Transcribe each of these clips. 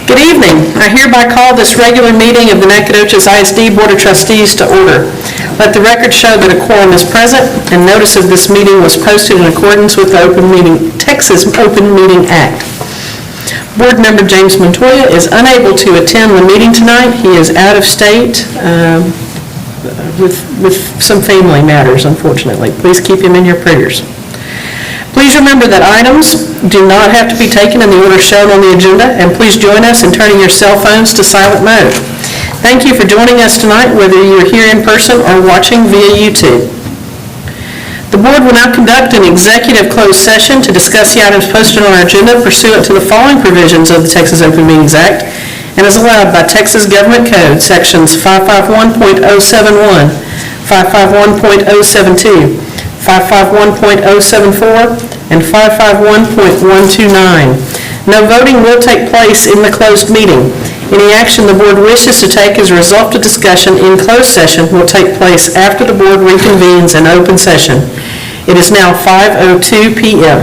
Good evening. I hereby call this regular meeting of the Nacogdoches ISD Board of Trustees to order. Let the record show that a quorum is present, and notice of this meeting was posted in accordance with the Texas Open Meeting Act. Board member James Montoya is unable to attend the meeting tonight. He is out of state with some family matters, unfortunately. Please keep him in your prayers. Please remember that items do not have to be taken in the order shown on the agenda, and please join us in turning your cell phones to silent mode. Thank you for joining us tonight, whether you are here in person or watching via YouTube. The board will now conduct an executive closed session to discuss the items posted on our agenda pursuant to the following provisions of the Texas Open Meetings Act and as allowed by Texas Government Code sections 551.071, 551.072, 551.074, and 551.129. No voting will take place in the closed meeting. Any action the board wishes to take as a result of discussion in closed session will take place after the board reconvenes in open session. It is now 5:02 p.m.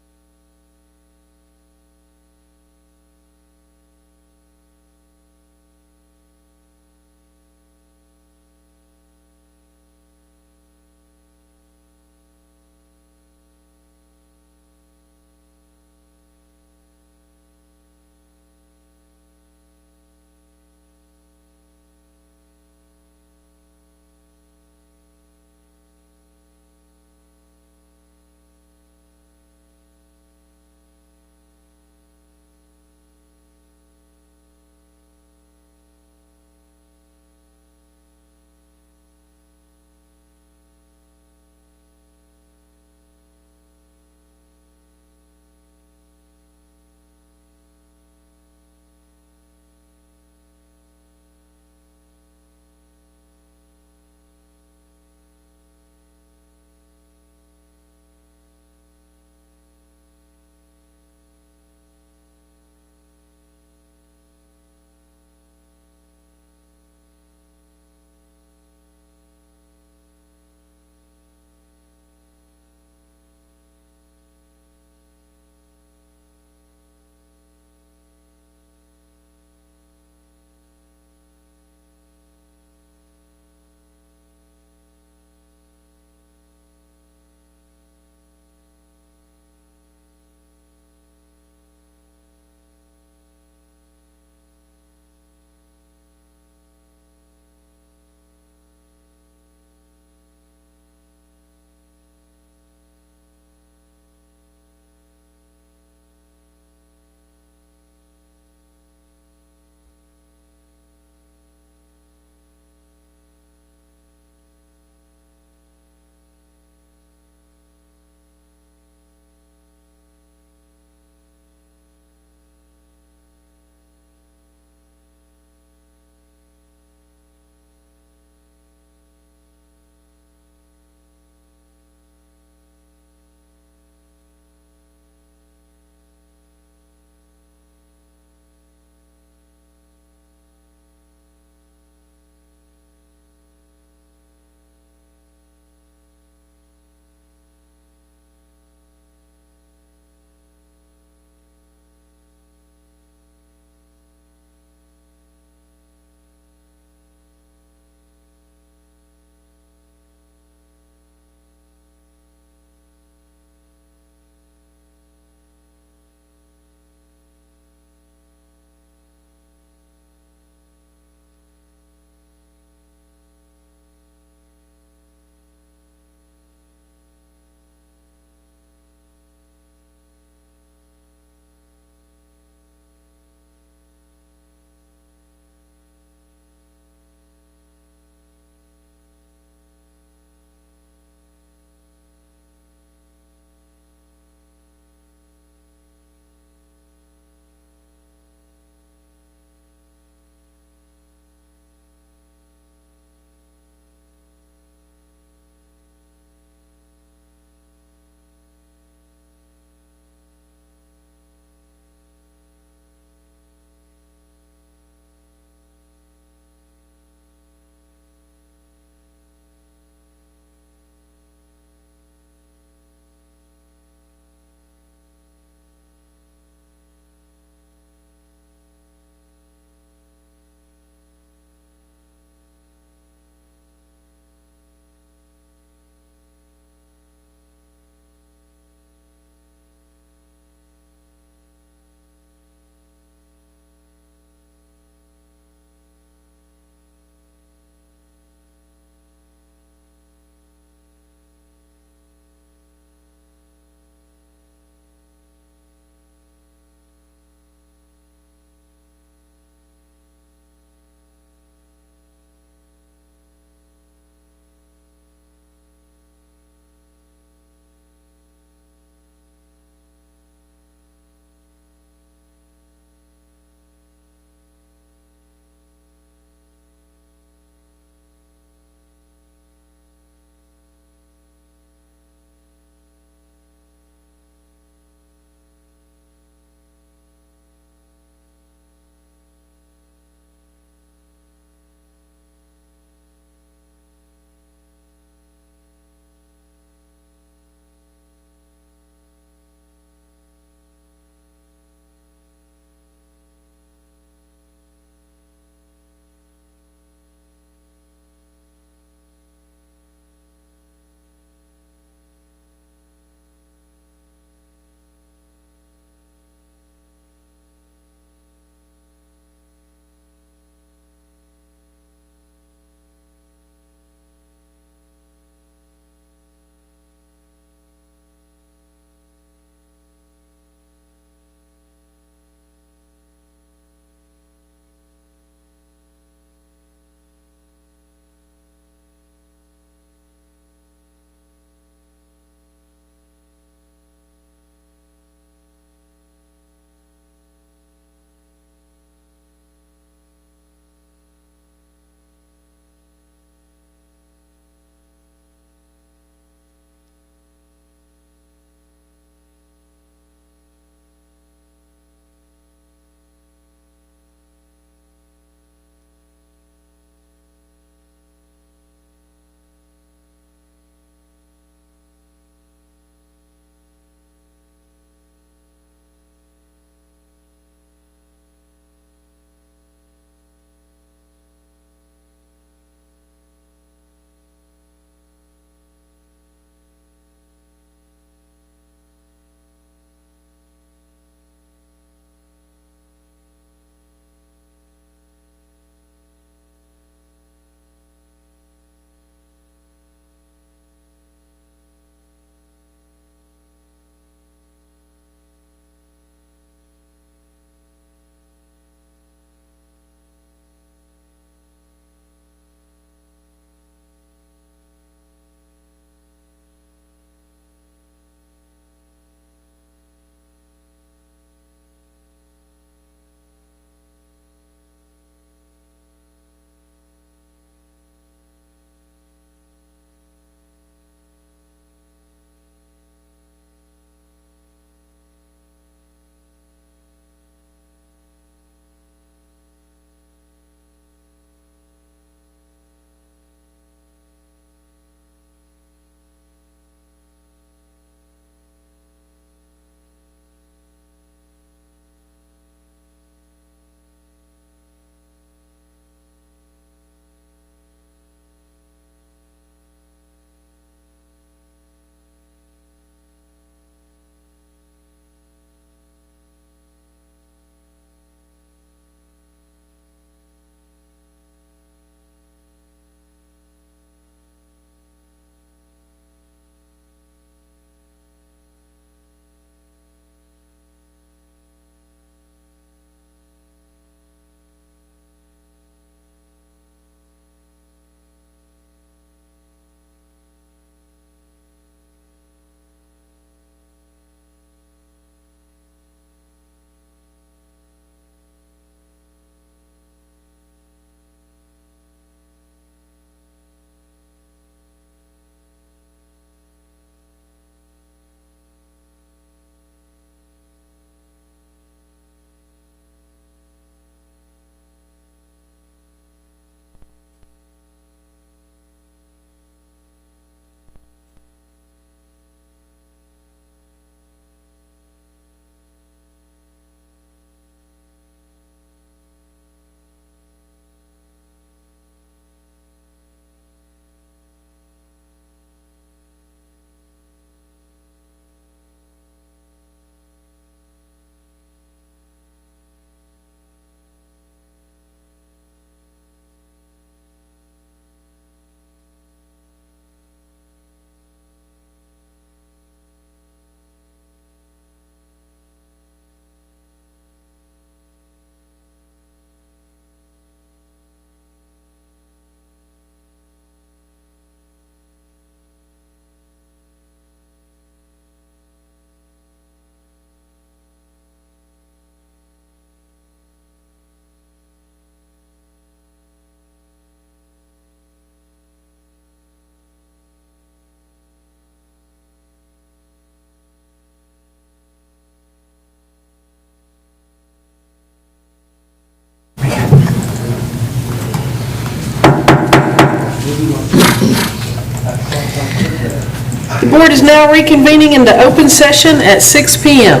The board is now reconvening into open session at 6 p.m.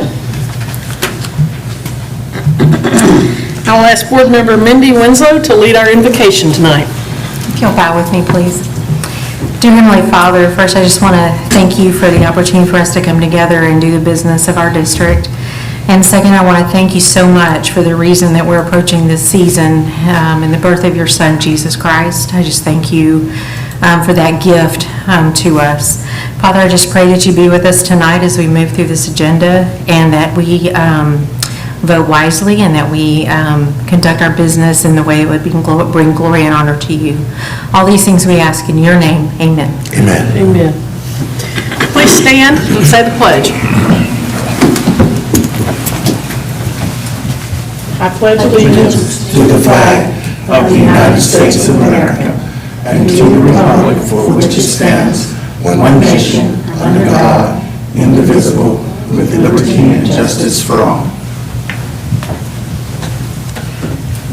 I'll ask Board Member Mindy Winslow to lead our invocation tonight. If you'll bow with me, please. Dear Heavenly Father, first I just want to thank you for the opportunity for us to come together and do the business of our district. And second, I want to thank you so much for the reason that we're approaching this season and the birth of your Son, Jesus Christ. I just thank you for that gift to us. Father, I just pray that you be with us tonight as we move through this agenda, and that we vote wisely, and that we conduct our business in the way it would bring glory and honor to you. All these things we ask in your name. Amen. Amen. Amen. Please stand and say the pledge. I pledge allegiance To the flag of the United States of America and to the republic for which it stands, one nation, under God, indivisible, with liberty and justice for all.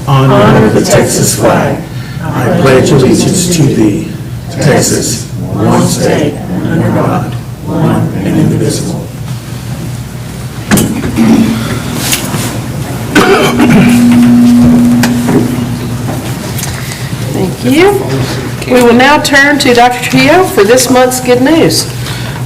Honor the Texas flag. I pledge allegiance to thee, Texas, one state, under God, one and indivisible. Thank you. We will now turn to Dr. Trujillo for this month's good news.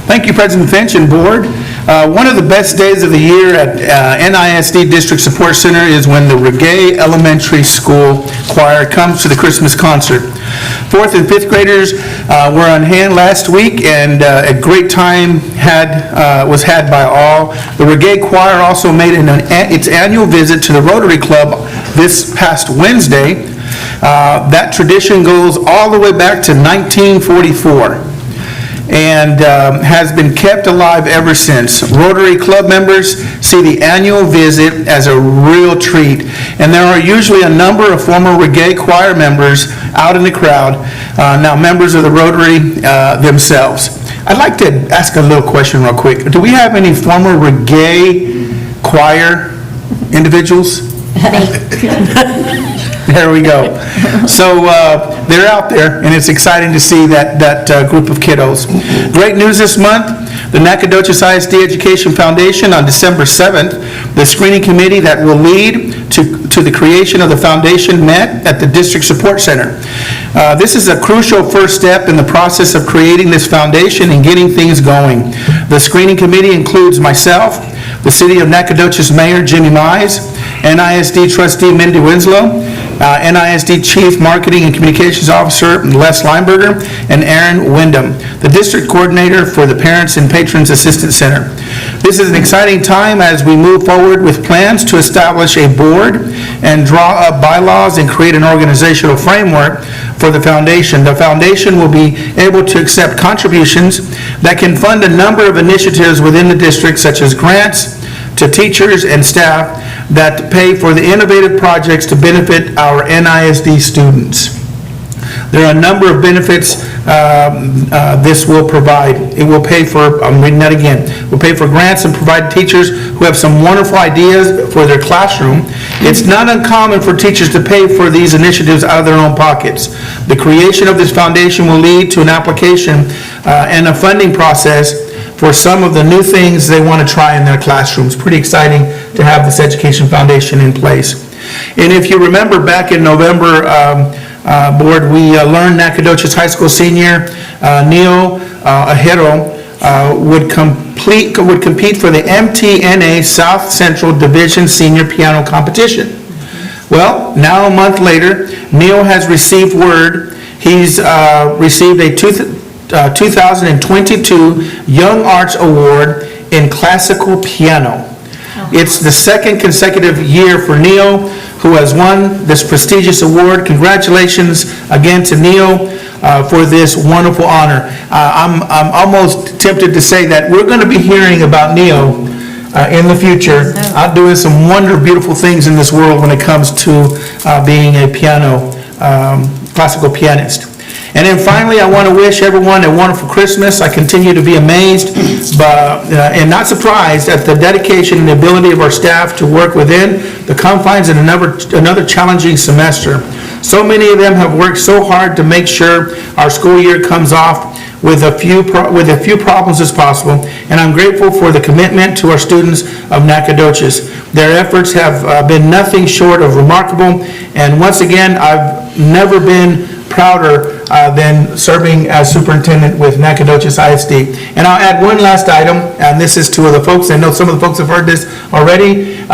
Thank you, President Finch and Board. One of the best days of the year at NISD District Support Center is when the Reggae Elementary School Choir comes to the Christmas concert. 4th and 5th graders were on hand last week, and a great time was had by all. The Reggae Choir also made its annual visit to the Rotary Club this past Wednesday. That tradition goes all the way back to 1944. And has been kept alive ever since. Rotary Club members see the annual visit as a real treat, and there are usually a number of former Reggae choir members out in the crowd, now members of the Rotary themselves. I'd like to ask a little question real quick. Do we have any former Reggae choir individuals? There we go. So they're out there, and it's exciting to see that group of kiddos. Great news this month. The Nacogdoches ISD Education Foundation on December 7th, the screening committee that will lead to the creation of the foundation met at the District Support Center. This is a crucial first step in the process of creating this foundation and getting things going. The screening committee includes myself, the City of Nacogdoches Mayor Jimmy Mize, NISD Trustee Mindy Winslow, NISD Chief Marketing and Communications Officer Les Lineberger, and Aaron Wyndham, the District Coordinator for the Parents and Patrons Assistance Center. This is an exciting time as we move forward with plans to establish a board and draw up bylaws and create an organizational framework for the foundation. The foundation will be able to accept contributions that can fund a number of initiatives within the district, such as grants to teachers and staff that pay for the innovative projects to benefit our NISD students. There are a number of benefits this will provide. It will pay for, I'm reading that again, will pay for grants and provide teachers who have some wonderful ideas for their classroom. It's not uncommon for teachers to pay for these initiatives out of their own pockets. The creation of this foundation will lead to an application and a funding process for some of the new things they want to try in their classrooms. Pretty exciting to have this education foundation in place. And if you remember back in November, Board, we learned Nacogdoches High School senior Neil Ajero would compete for the MTNA South Central Division Senior Piano Competition. Well, now a month later, Neil has received word he's received a 2022 Young Arts Award in Classical Piano. It's the second consecutive year for Neil, who has won this prestigious award. Congratulations again to Neil for this wonderful honor. I'm almost tempted to say that we're going to be hearing about Neil in the future, doing some beautiful things in this world when it comes to being a classical pianist. And then finally, I want to wish everyone a wonderful Christmas. I continue to be amazed and not surprised at the dedication and the ability of our staff to work within the confines of another challenging semester. So many of them have worked so hard to make sure our school year comes off with a few problems as possible, and I'm grateful for the commitment to our students of Nacogdoches. Their efforts have been nothing short of remarkable, and once again, I've never been prouder than serving as superintendent with Nacogdoches ISD. And I'll add one last item, and this is to the folks, I know some of the folks have heard this already.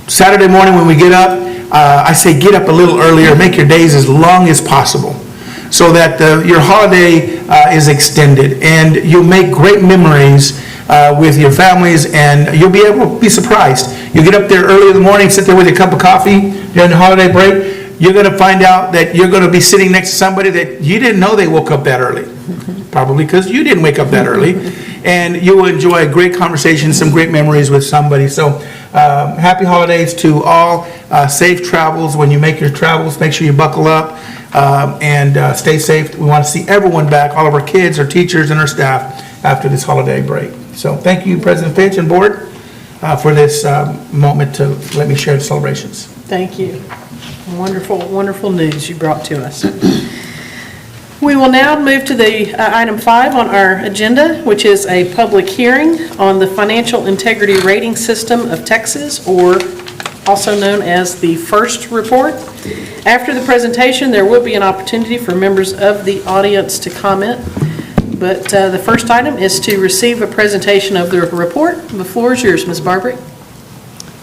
Saturday morning when we get up, I say get up a little earlier, make your days as long as possible, so that your holiday is extended, and you'll make great memories with your families, and you'll be able to be surprised. You get up there early in the morning, sit there with a cup of coffee during the holiday break, you're going to find out that you're going to be sitting next to somebody that you didn't know they woke up that early, probably because you didn't wake up that early, and you will enjoy a great conversation, some great memories with somebody. So happy holidays to all, safe travels. When you make your travels, make sure you buckle up and stay safe. We want to see everyone back, all of our kids, our teachers, and our staff after this holiday break. So thank you, President Finch and Board, for this moment to let me share the celebrations. Thank you. Wonderful, wonderful news you brought to us. We will now move to the item 5 on our agenda, which is a public hearing on the Financial Integrity Rating System of Texas, or also known as the FIRST report. After the presentation, there will be an opportunity for members of the audience to comment, but the first item is to receive a presentation of the report. The floor is yours, Ms. Barbary.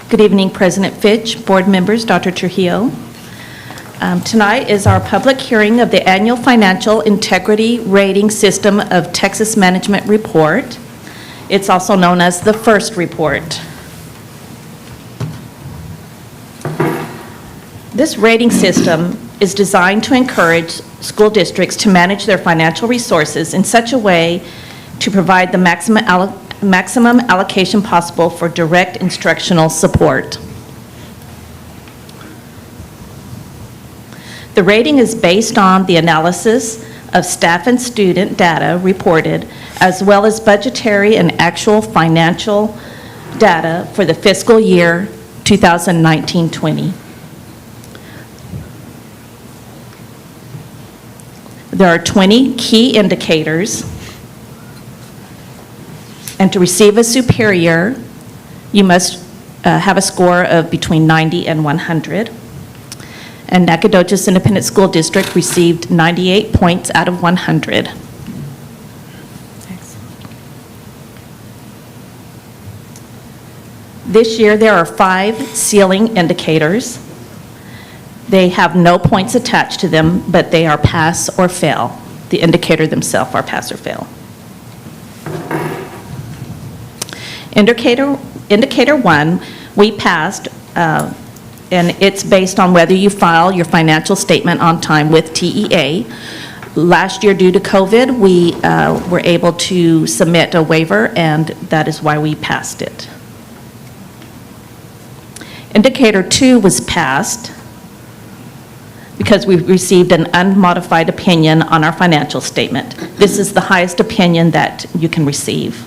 Good evening, President Fitch, board members, Dr. Trujillo. Tonight is our public hearing of the Annual Financial Integrity Rating System of Texas Management Report. It's also known as the FIRST report. This rating system is designed to encourage school districts to manage their financial resources in such a way to provide the maximum allocation possible for direct instructional support. The rating is based on the analysis of staff and student data reported, as well as budgetary and actual financial data for the fiscal year 2019-20. There are 20 key indicators, and to receive a superior, you must have a score of between 90 and 100. And Nacogdoches Independent School District received 98 points out of 100. This year, there are 5 ceiling indicators. They have no points attached to them, but they are pass or fail. The indicator themselves are pass or fail. Indicator 1, we passed, and it's based on whether you file your financial statement on time with TEA. Last year, due to COVID, we were able to submit a waiver, and that is why we passed it. Indicator 2 was passed because we received an unmodified opinion on our financial statement. This is the highest opinion that you can receive.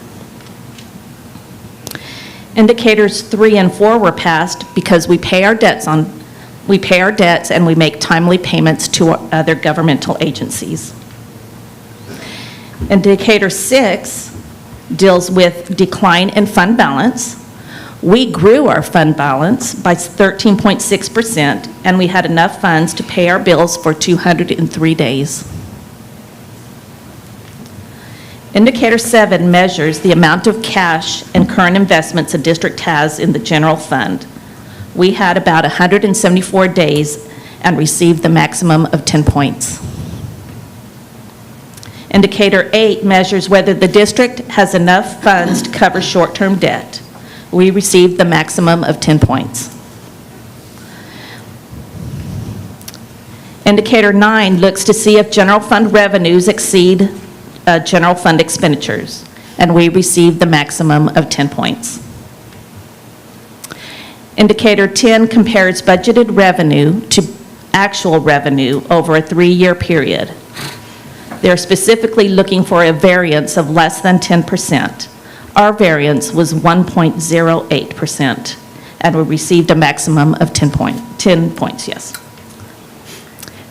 Indicators 3 and 4 were passed because we pay our debts and we make timely payments to other governmental agencies. Indicator 6 deals with decline in fund balance. We grew our fund balance by 13.6%, and we had enough funds to pay our bills for 203 days. Indicator 7 measures the amount of cash and current investments a district has in the general fund. We had about 174 days and received the maximum of 10 points. Indicator 8 measures whether the district has enough funds to cover short-term debt. We received the maximum of 10 points. Indicator 9 looks to see if general fund revenues exceed general fund expenditures, and we received the maximum of 10 points. Indicator 10 compares budgeted revenue to actual revenue over a 3-year period. They're specifically looking for a variance of less than 10%. Our variance was 1.08%, and we received a maximum of 10 points, yes.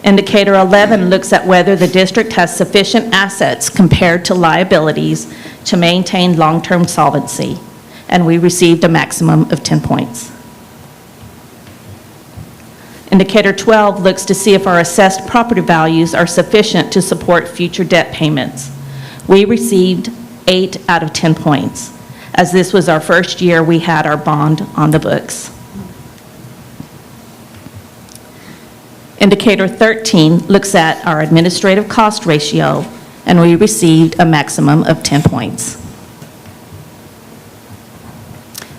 Indicator 11 looks at whether the district has sufficient assets compared to liabilities to maintain long-term solvency, and we received a maximum of 10 points. Indicator 12 looks to see if our assessed property values are sufficient to support future debt payments. We received 8 out of 10 points, as this was our first year we had our bond on the books. Indicator 13 looks at our administrative cost ratio, and we received a maximum of 10 points.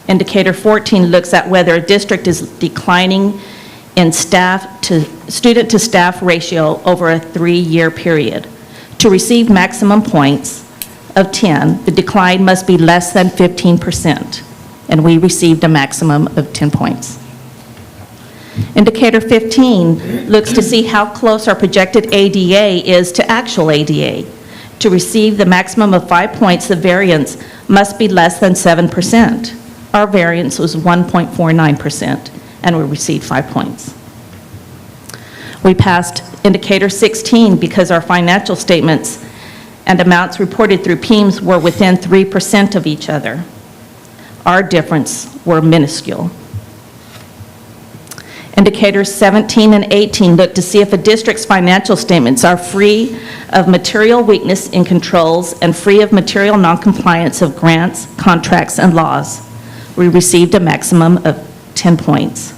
Indicator 14 looks at whether a district is declining in student-to-staff ratio over a 3-year period. To receive maximum points of 10, the decline must be less than 15%, and we received a maximum of 10 points. Indicator 15 looks to see how close our projected ADA is to actual ADA. To receive the maximum of 5 points, the variance must be less than 7%. Our variance was 1.49%, and we received 5 points. We passed Indicator 16 because our financial statements and amounts reported through PEMS were within 3% of each other. Our difference were minuscule. Indicators 17 and 18 look to see if a district's financial statements are free of material weakness in controls and free of material noncompliance of grants, contracts, and laws. We received a maximum of 10 points.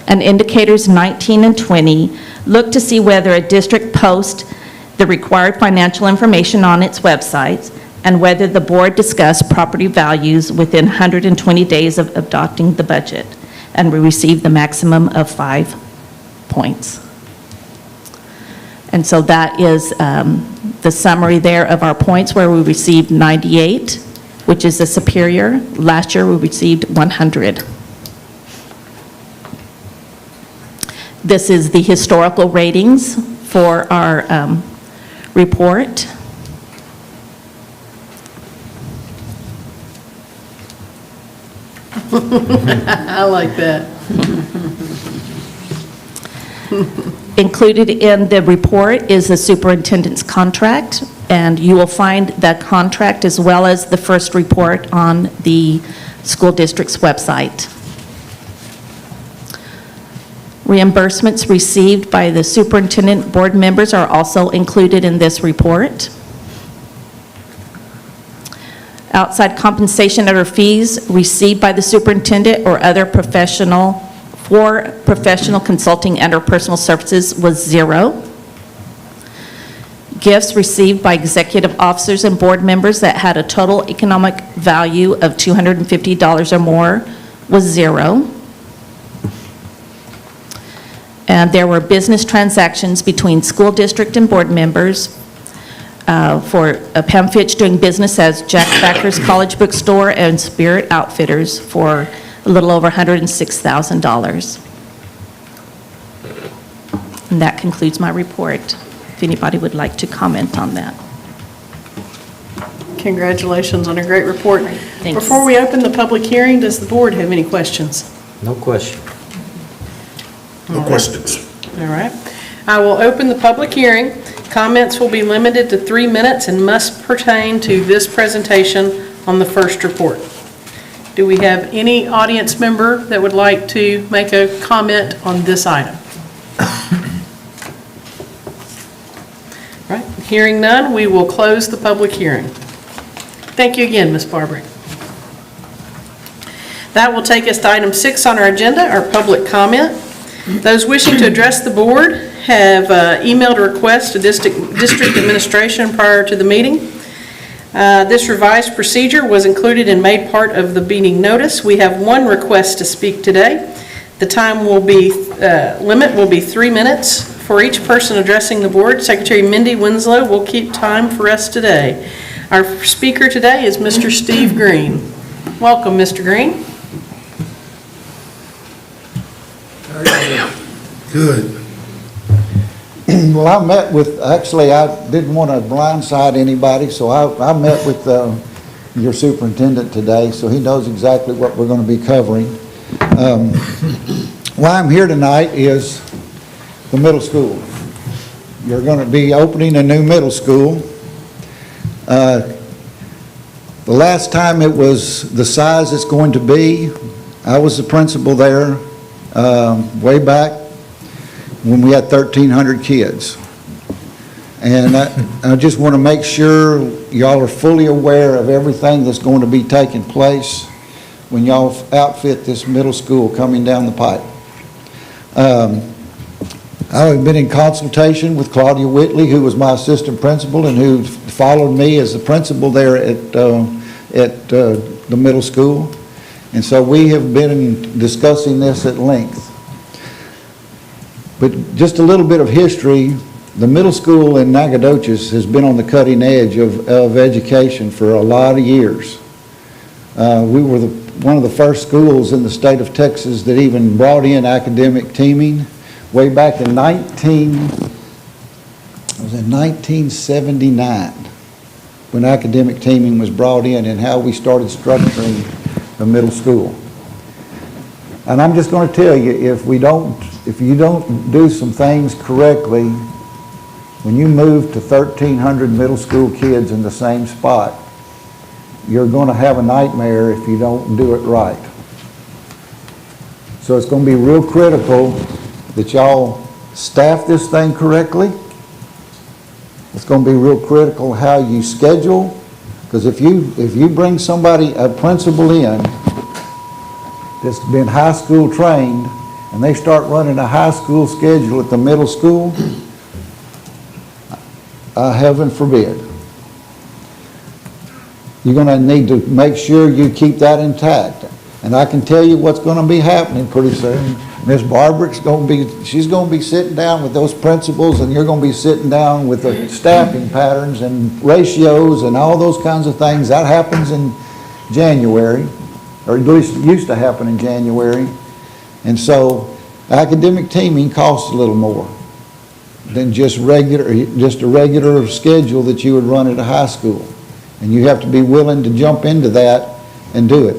And indicators 19 and 20 look to see whether a district posts the required financial information on its website and whether the board discussed property values within 120 days of adopting the budget. And we received the maximum of 5 points. And so that is the summary there of our points, where we received 98, which is a superior. Last year we received 100. This is the historical ratings for our report. I like that. Included in the report is the superintendent's contract, and you will find that contract as well as the first report on the school district's website. Reimbursements received by the superintendent board members are also included in this report. Outside compensation or fees received by the superintendent or other professional consulting and or personal services was 0. Gifts received by executive officers and board members that had a total economic value of $250 or more was 0. And there were business transactions between school district and board members for Pam Fitch doing business as Jack Thacker's College Bookstore and Spirit Outfitters for a little over $106,000. And that concludes my report, if anybody would like to comment on that. Congratulations on a great report. Thanks. Before we open the public hearing, does the board have any questions? No question. No questions. All right. I will open the public hearing. Comments will be limited to 3 minutes and must pertain to this presentation on the first report. Do we have any audience member that would like to make a comment on this item? All right. Hearing none, we will close the public hearing. Thank you again, Ms. Barbary. That will take us to item 6 on our agenda, our public comment. Those wishing to address the board have emailed a request to district administration prior to the meeting. This revised procedure was included and made part of the meeting notice. We have one request to speak today. The time will be, limit will be 3 minutes for each person addressing the board. Secretary Mindy Winslow will keep time for us today. Our speaker today is Mr. Steve Green. Welcome, Mr. Green. Good. Well, I met with, actually, I didn't want to blindside anybody, so I met with your superintendent today, so he knows exactly what we're going to be covering. Why I'm here tonight is the middle school. You're going to be opening a new middle school. The last time it was the size it's going to be, I was the principal there way back when we had 1,300 kids. And I just want to make sure y'all are fully aware of everything that's going to be taking place when y'all outfit this middle school coming down the pipe. I've been in consultation with Claudia Whitley, who was my assistant principal and who followed me as the principal there at the middle school. And so we have been discussing this at length. But just a little bit of history, the middle school in Nacogdoches has been on the cutting edge of education for a lot of years. We were one of the first schools in the state of Texas that even brought in academic teaming way back in 1979 when academic teaming was brought in and how we started structuring the middle school. And I'm just going to tell you, if you don't do some things correctly, when you move to 1,300 middle school kids in the same spot, you're going to have a nightmare if you don't do it right. So it's going to be real critical that y'all staff this thing correctly. It's going to be real critical how you schedule, because if you bring a principal in that's been high school trained and they start running a high school schedule at the middle school, heaven forbid. You're going to need to make sure you keep that intact. And I can tell you what's going to be happening pretty soon. Miss Barbara's she's going to be sitting down with those principals, and you're going to be sitting down with the staffing patterns and ratios and all those kinds of things. That happens in January, or at least used to happen in January. And so academic teaming costs a little more than just a regular schedule that you would run at a high school. And you have to be willing to jump into that and do it.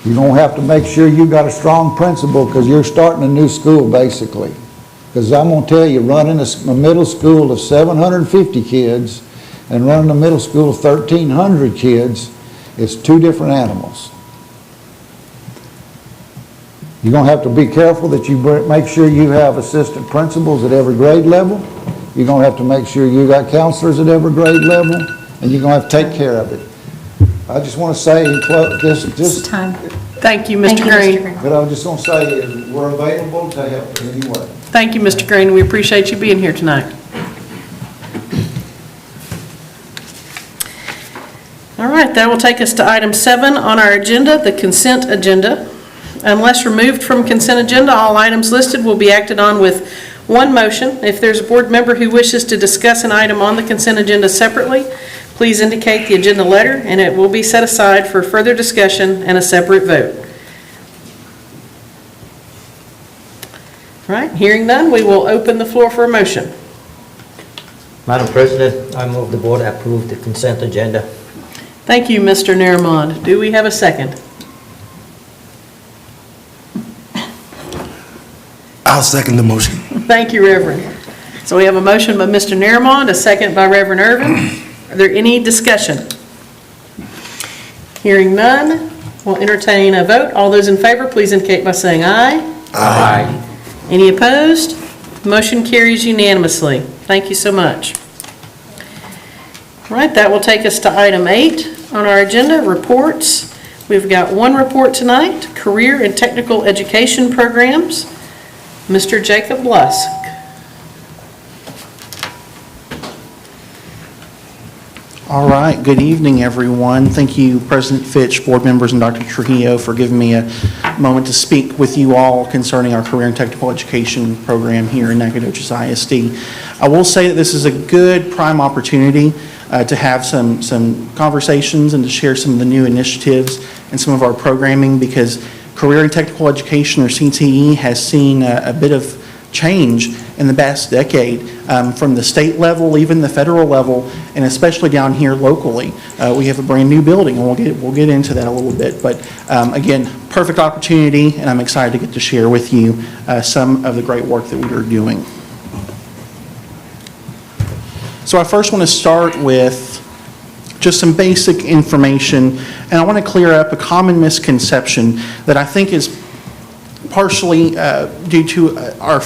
You're going to have to make sure you got a strong principal, because you're starting a new school basically. Because I'm going to tell you, running a middle school of 750 kids and running a middle school of 1,300 kids is two different animals. You're going to have to be careful that you make sure you have assistant principals at every grade level. You're going to have to make sure you got counselors at every grade level, and you're going to have to take care of it. I just want to say, It's time. Thank you, Thank Mr. you, Green. Mr. Green. but I just want to say is we're available to help in any way. Thank you, Mr. Green. We appreciate you being here tonight. All right, that will take us to item 7 on our agenda, the consent agenda. Unless removed from consent agenda, all items listed will be acted on with one motion. If there's a board member who wishes to discuss an item on the consent agenda separately, please indicate the agenda letter, and it will be set aside for further discussion and a separate vote. All right, hearing none, we will open the floor for a motion. Madam President, I move the board approve the consent agenda. Thank you, Mr. Naramond. Do we have a second? I'll second the motion. Thank you, Reverend. So we have a motion by Mr. Naramond, a second by Reverend Irvin. Are there any discussion? Hearing none, we'll entertain a vote. All those in favor, please indicate by saying aye. Aye. Any opposed? Motion carries unanimously. Thank you so much. All right, that will take us to item 8 on our agenda, reports. We've got one report tonight, career and technical education programs. Mr. Jacob Lusk. All right, good evening, everyone. Thank you, President Fitch, board members, and Dr. Trujillo for giving me a moment to speak with you all concerning our career and technical education program here in Nacogdoches ISD. I will say that this is a good prime opportunity to have some conversations and to share some of the new initiatives and some of our programming, because career and technical education, or CTE, has seen a bit of change in the past decade, from the state level, even the federal level, and especially down here locally. We have a brand-new building, and we'll get into that a little bit. But again, perfect opportunity, and I'm excited to get to share with you some of the great work that we are doing. So I first want to start with just some basic information, and I want to clear up a common misconception that I think is partially due to our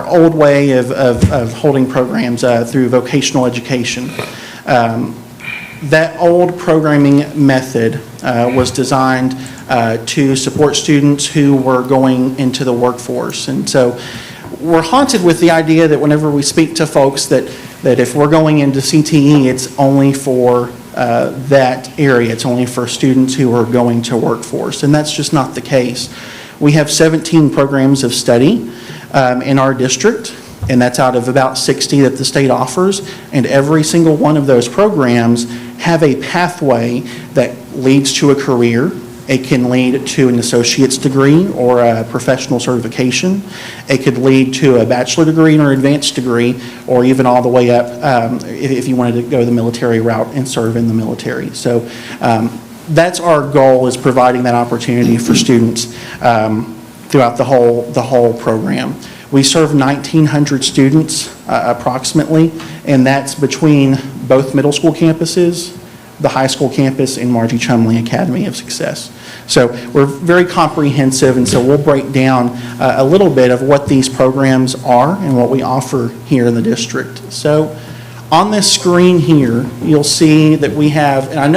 old way of holding programs through vocational education. That old programming method was designed to support students who were going into the workforce. And so we're haunted with the idea that whenever we speak to folks that if we're going into CTE, it's only for that area. It's only for students who are going to workforce, and that's just not the case. We have 17 programs of study in our district, and that's out of about 60 that the state offers, and every single one of those programs have a pathway that leads to a career. It can lead to an associate's degree or a professional certification. It could lead to a bachelor degree or advanced degree, or even all the way up if you wanted to go the military route and serve in the military. So that's our goal, is providing that opportunity for students throughout the whole program. We serve 1,900 students approximately, and that's between both middle school campuses, the high school campus, and Margie Chumley Academy of Success. So we're very comprehensive, and so we'll break down a little bit of what these programs are and what we offer here in the district. So on this screen here, you'll see that we have, and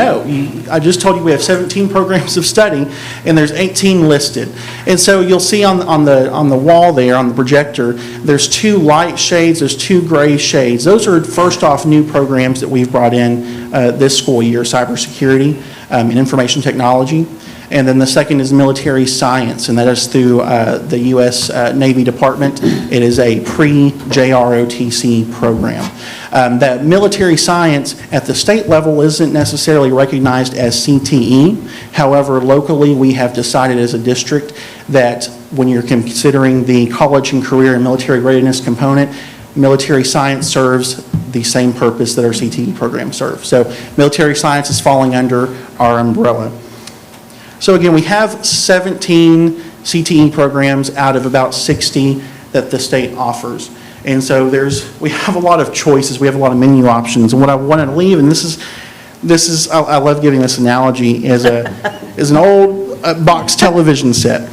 I just told you we have 17 programs of study, and there's 18 listed. And so you'll see on the wall there, on the projector, there's 2 light shades, there's 2 gray shades. Those are, first off, new programs that we've brought in this school year: cybersecurity and information technology. And then the second is military science, and that is through the U.S. Navy Department. It is a pre-JROTC program. That military science at the state level isn't necessarily recognized as CTE. However, locally we have decided as a district that when you're considering the college and career and military readiness component, military science serves the same purpose that our CTE program serves. So military science is falling under our umbrella. So again, we have 17 CTE programs out of about 60 that the state offers. And so we have a lot of choices, we have a lot of menu options. And what I want to leave, and this is I love giving this analogy, is an old box television set.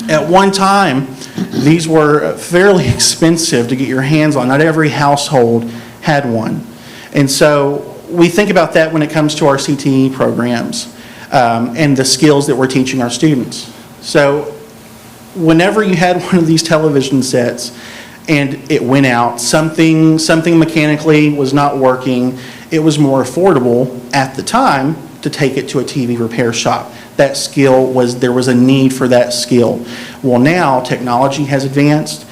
At one time, these were fairly expensive to get your hands on. Not every household had one. And so we think about that when it comes to our CTE programs. And the skills that we're teaching our students. So whenever you had one of these television sets and it went out, something mechanically was not working, it was more affordable at the time to take it to a TV repair shop. That skill there was a need for that skill. Well, now technology has advanced.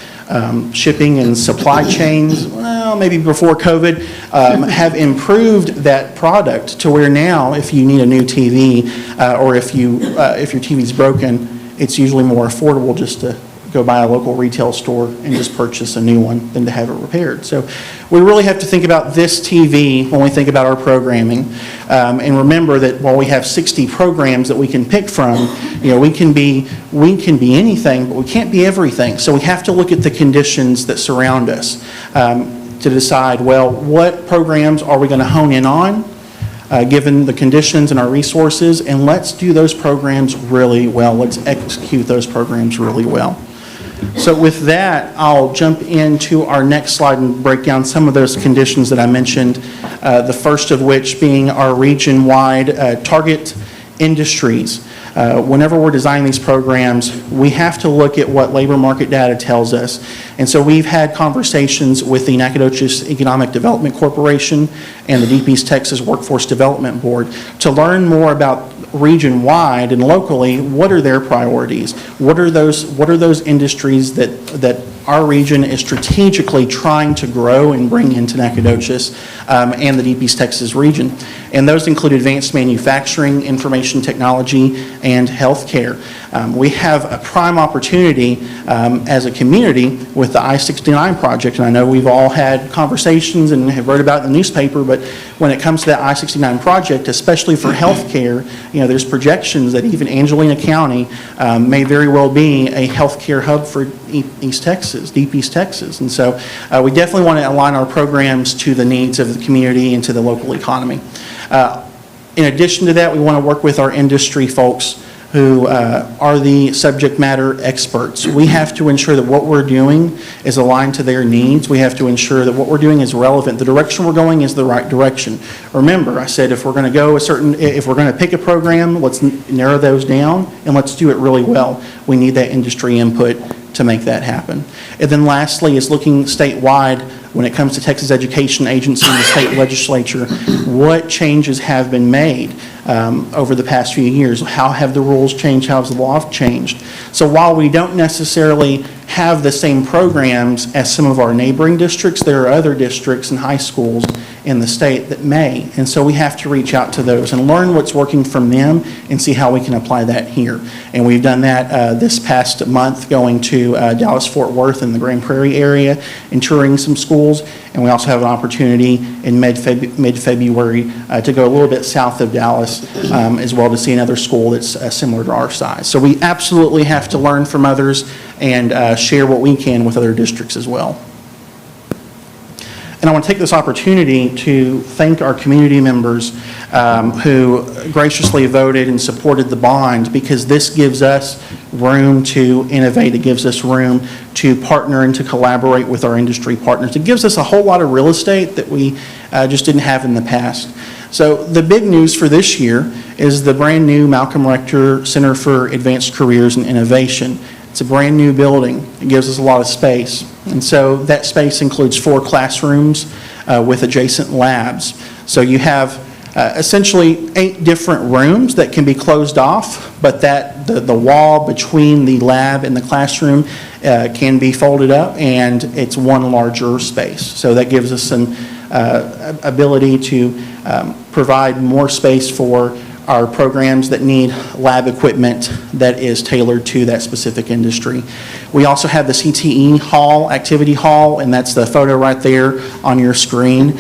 Shipping and supply chains, well, maybe before COVID, have improved that product to where now if you need a new TV or if your TV's broken, it's usually more affordable just to go by a local retail store and just purchase a new one than to have it repaired. So we really have to think about this TV when we think about our programming. And remember that while we have 60 programs that we can pick from, we can be anything, but we can't be everything. So we have to look at the conditions that surround us to decide, well, what programs are we going to hone in on given the conditions and our resources, and let's do those programs really well. Let's execute those programs really well. So with that, I'll jump into our next slide and break down some of those conditions that I mentioned, the first of which being our region-wide target industries. Whenever we're designing these programs, we have to look at what labor market data tells us. And so we've had conversations with the Nacogdoches Economic Development Corporation and the Deep East Texas Workforce Development Board to learn more about region-wide and locally, what are their priorities? What are those industries that our region is strategically trying to grow and bring into Nacogdoches and the Deep East Texas region. And those include advanced manufacturing, information technology, and healthcare. We have a prime opportunity as a community with the I-69 project, and I know we've all had conversations and have read about it in the newspaper, but when it comes to that I-69 project, especially for healthcare, there's projections that even Angelina County may very well be a healthcare hub for East Texas, Deep East Texas. And so we definitely want to align our programs to the needs of the community and to the local economy. In addition to that, we want to work with our industry folks who are the subject matter experts. We have to ensure that what we're doing is aligned to their needs. We have to ensure that what we're doing is relevant. The direction we're going is the right direction. Remember, I said if we're going to go if we're going to pick a program, let's narrow those down and let's do it really well. We need that industry input to make that happen. And then lastly is looking statewide when it comes to Texas Education Agency and the state legislature, what changes have been made over the past few years? How have the rules changed? How has the law changed? So while we don't necessarily have the same programs as some of our neighboring districts, there are other districts and high schools in the state that may. And so we have to reach out to those and learn what's working from them and see how we can apply that here. And we've done that this past month, going to Dallas-Fort Worth in the Grand Prairie area and touring some schools. And we also have an opportunity in mid-February to go a little bit south of Dallas as well to see another school that's similar to our size. So we absolutely have to learn from others and share what we can with other districts as well. And I want to take this opportunity to thank our community members who graciously voted and supported the bond, because this gives us room to innovate. It gives us room to partner and to collaborate with our industry partners. It gives us a whole lot of real estate that we just didn't have in the past. So the big news for this year is the brand new Malcolm Rector Center for Advanced Careers and Innovation. It's a brand new building. It gives us a lot of space. And so that space includes 4 classrooms with adjacent labs. So you have essentially 8 different rooms that can be closed off, but that the wall between the lab and the classroom can be folded up, and it's one larger space. So that gives us an ability to provide more space for our programs that need lab equipment that is tailored to that specific industry. We also have the CTE hall, activity hall, and that's the photo right there on your screen.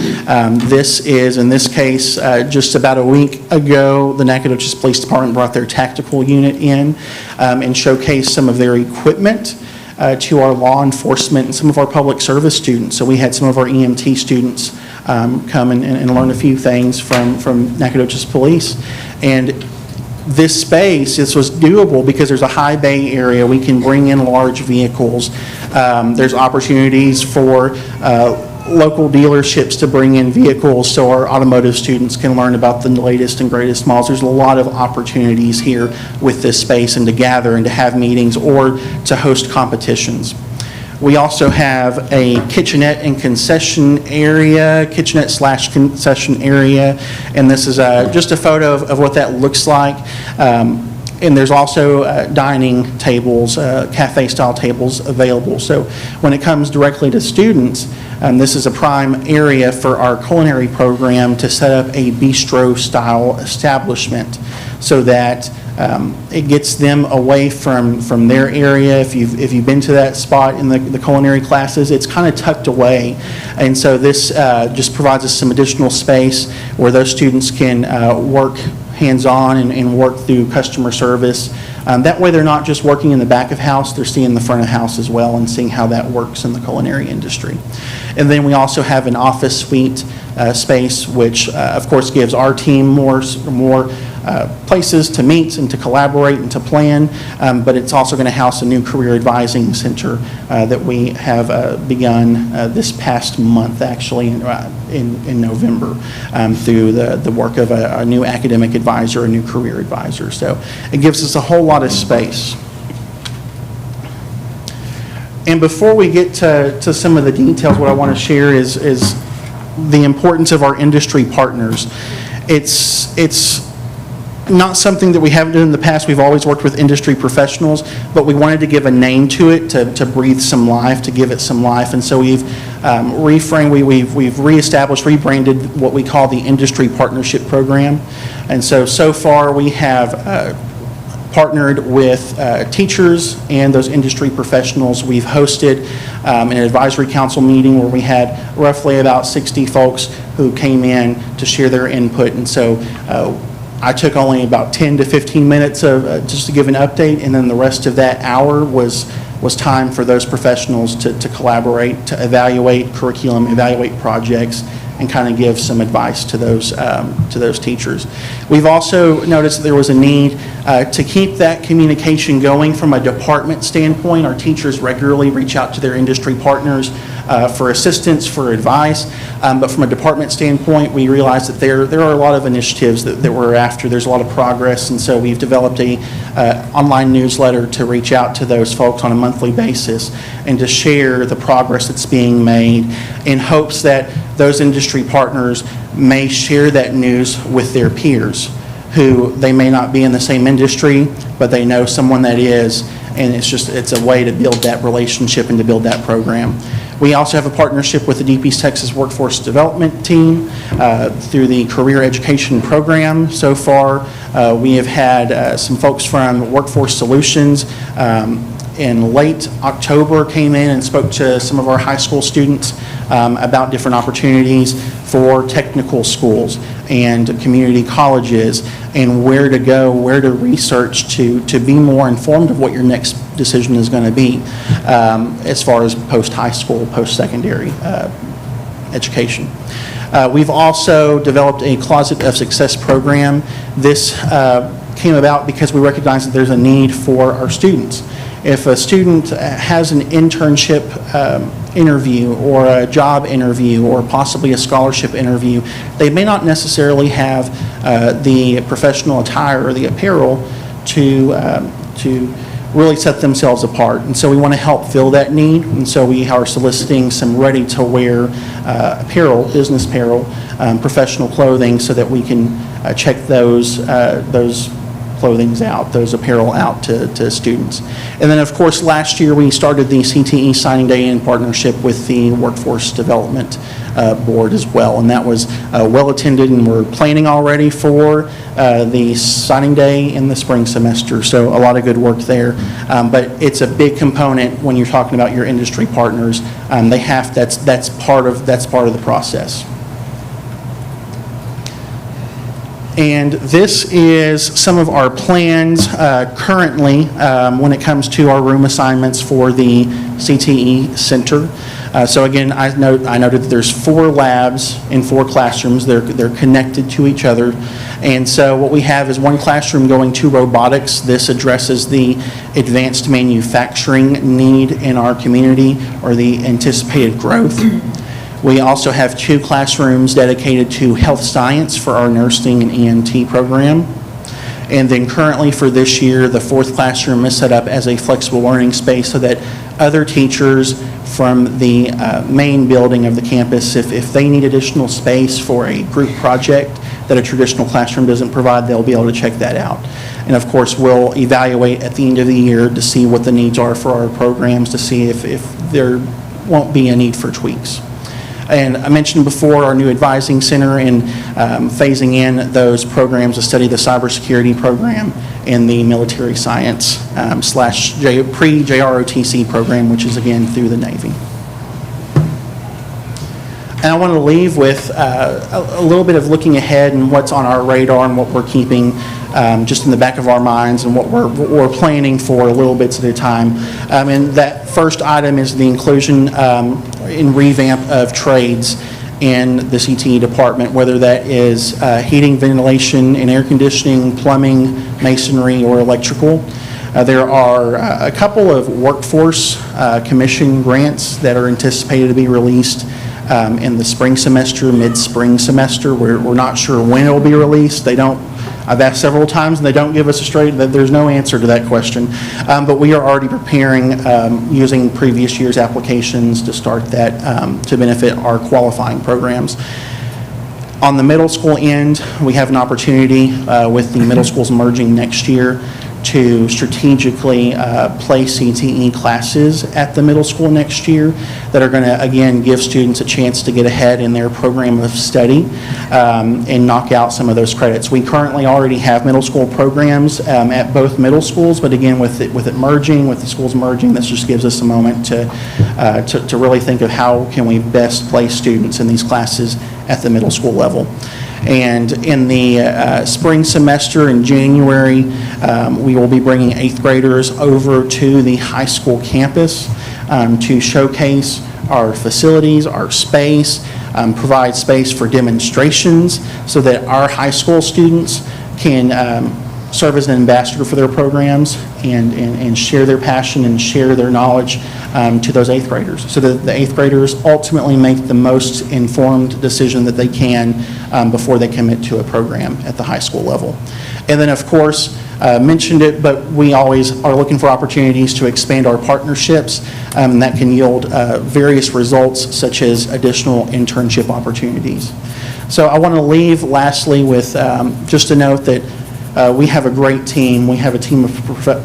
This is, in this case, just about a week ago, the Nacogdoches Police Department brought their tactical unit in and showcased some of their equipment to our law enforcement and some of our public service students. So we had some of our EMT students come and learn a few things from Nacogdoches Police. And this was doable because there's a high bay area. We can bring in large vehicles. There's opportunities for local dealerships to bring in vehicles so our automotive students can learn about the latest and greatest models. There's a lot of opportunities here with this space, and to gather and to have meetings or to host competitions. We also have a kitchenette and concession area, kitchenette/concession area, and this is just a photo of what that looks like. And there's also dining tables, cafe-style tables available. So when it comes directly to students, this is a prime area for our culinary program to set up a bistro-style establishment so that it gets them away from their area. If you've been to that spot in the culinary classes, it's kind of tucked away. And so this just provides us some additional space where those students can work hands-on and work through customer service. That way they're not just working in the back of house, they're seeing the front of house as well and seeing how that works in the culinary industry. And then we also have an office suite space, which of course gives our team more places to meet and to collaborate and to plan, but it's also going to house a new career advising center that we have begun this past month, actually, in November, through the work of a new academic advisor, a new career advisor. So it gives us a whole lot of space. And before we get to some of the details, what I want to share is the importance of our industry partners. It's not something that we haven't done in the past. We've always worked with industry professionals, but we wanted to give a name to it, to breathe some life, to give it some life. And so we've we've reestablished, rebranded what we call the Industry Partnership Program. And so far we have partnered with teachers and those industry professionals. We've hosted an advisory council meeting where we had roughly about 60 folks who came in to share their input. And so I took only about 10 to 15 minutes of just to give an update, and then the rest of that hour was time for those professionals to collaborate, to evaluate curriculum, evaluate projects, and kind of give some advice to those teachers. We've also noticed that there was a need to keep that communication going from a department standpoint. Our teachers regularly reach out to their industry partners for assistance, for advice, but from a department standpoint, we realize that there are a lot of initiatives that we're after. There's a lot of progress, and so we've developed a online newsletter to reach out to those folks on a monthly basis and to share the progress that's being made in hopes that those industry partners may share that news with their peers who they may not be in the same industry, but they know someone that is, and it's a way to build that relationship and to build that program. We also have a partnership with the Deep East Texas Workforce Development Team through the Career Education Program. So far, we have had some folks from Workforce Solutions in late October came in and spoke to some of our high school students about different opportunities for technical schools and community colleges and where to go, where to research to be more informed of what your next decision is going to be as far as post-high school, post-secondary education. We've also developed a Closet of Success program. This came about because we recognize that there's a need for our students. If a student has an internship interview or a job interview or possibly a scholarship interview, they may not necessarily have the professional attire or the apparel to really set themselves apart. And so we want to help fill that need. And so we are soliciting some ready-to-wear apparel, business apparel, professional clothing, so that we can check those clothings out, those apparel out to students. And then, of course, last year we started the CTE Signing Day in partnership with the Workforce Development Board as well, and that was well attended, and we're planning already for the signing day in the spring semester, so a lot of good work there. But it's a big component when you're talking about your industry partners. That's part of the process. And this is some of our plans currently when it comes to our room assignments for the CTE Center. So again, I noted that there's 4 labs in 4 classrooms. They're connected to each other. And so what we have is one classroom going to robotics. This addresses the advanced manufacturing need in our community, or the anticipated growth. We also have 2 classrooms dedicated to health science for our nursing and EMT program. And then currently for this year, the 4th classroom is set up as a flexible learning space so that other teachers from the main building of the campus, if they need additional space for a group project that a traditional classroom doesn't provide, they'll be able to check that out. And of course, we'll evaluate at the end of the year to see what the needs are for our programs, to see if there won't be a need for tweaks. And I mentioned before our new advising center and phasing in those programs to study the cybersecurity program and the military science slash pre-JROTC program, which is again through the Navy. And I want to leave with a little bit of looking ahead and what's on our radar and what we're keeping just in the back of our minds and what we're planning for a little bits at a time. And that first item is the inclusion in Revamp of trades in the CTE department, whether that is heating, ventilation, and air conditioning, plumbing, masonry, or electrical. There are a couple of workforce commission grants that are anticipated to be released in the spring semester, mid-spring semester. We're not sure when it will be released. I've asked several times and they don't give us there's no answer to that question. But we are already preparing using previous year's applications to start that to benefit our qualifying programs. On the middle school end, we have an opportunity with the middle schools merging next year to strategically place CTE classes at the middle school next year that are going to, again, give students a chance to get ahead in their program of study and knock out some of those credits. We currently already have middle school programs at both middle schools, but again, with it merging, with the schools merging, this just gives us a moment to really think of how can we best place students in these classes at the middle school level. And in the spring semester in January, we will be bringing 8th graders over to the high school campus to showcase our facilities, our space, provide space for demonstrations so that our high school students can serve as an ambassador for their programs and share their passion and share their knowledge to those 8th graders, so that the 8th graders ultimately make the most informed decision that they can before they commit to a program at the high school level. And then, of course, mentioned it, but we always are looking for opportunities to expand our partnerships, and that can yield various results, such as additional internship opportunities. So I want to leave lastly with just a note that we have a great team. We have a team of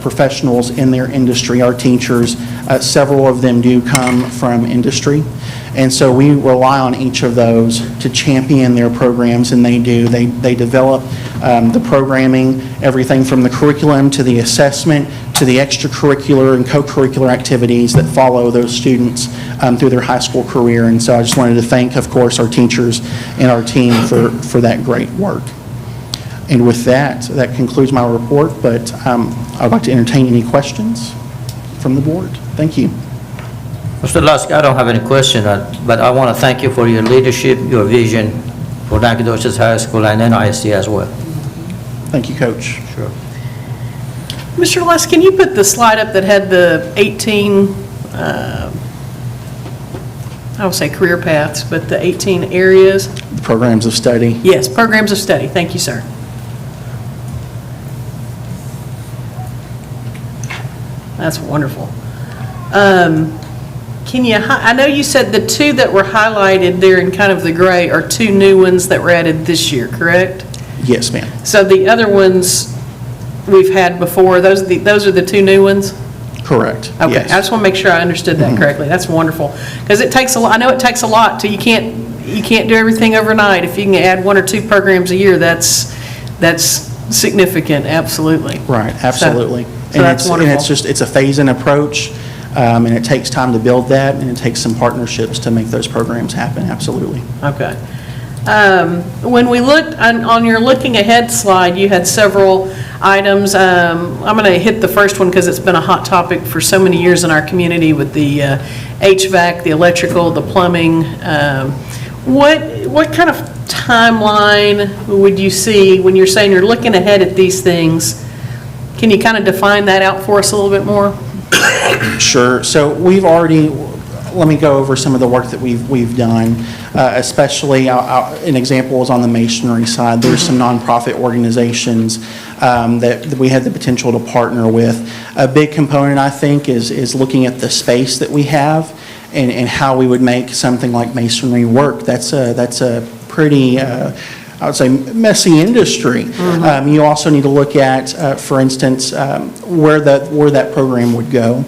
professionals in their industry, our teachers. Several of them do come from industry. And so we rely on each of those to champion their programs, and they do. They develop the programming, everything from the curriculum to the assessment to the extracurricular and co-curricular activities that follow those students through their high school career. And so I just wanted to thank, of course, our teachers and our team for that great work. And with that concludes my report, but I'd like to entertain any questions from the board. Thank you. Mr. Lusk, I don't have any question, but I want to thank you for your leadership, your vision for Nacogdoches High School and NISD as well. Thank you, Coach. Sure. Mr. Les, can you put the slide up that had the 18, I would say career paths, but the 18 areas? Programs of study. Yes, programs of study. Thank you, sir. That's wonderful. Can you, I know you said the two that were highlighted there in kind of the gray are two new ones that were added this year, correct? Yes, ma'am. So the other ones we've had before, those are the two new ones? Correct. Okay, Yes. I just want to make sure I understood that correctly. That's wonderful. Because it takes a lot, I know it takes a lot to, you can't do everything overnight. If you can add 1 or 2 programs a year, that's significant, absolutely. Right, absolutely. So that's wonderful. And it's a phase-in approach, and it takes time to build that, and it takes some partnerships to make those programs happen, absolutely. Okay. When we looked, on your looking ahead slide, you had several items. I'm going to hit the first one because it's been a hot topic for so many years in our community with the HVAC, the electrical, the plumbing. What kind of timeline would you see when you're saying you're looking ahead at these things? Can you kind of define that out for us a little bit more? Sure. So let me go over some of the work that we've done, especially an example is on the masonry side. There's some nonprofit organizations that we had the potential to partner with. A big component, I think, is looking at the space that we have and how we would make something like masonry work. That's a pretty, I would say, messy industry. Mm-hmm. You also need to look at, for instance, where that program would go.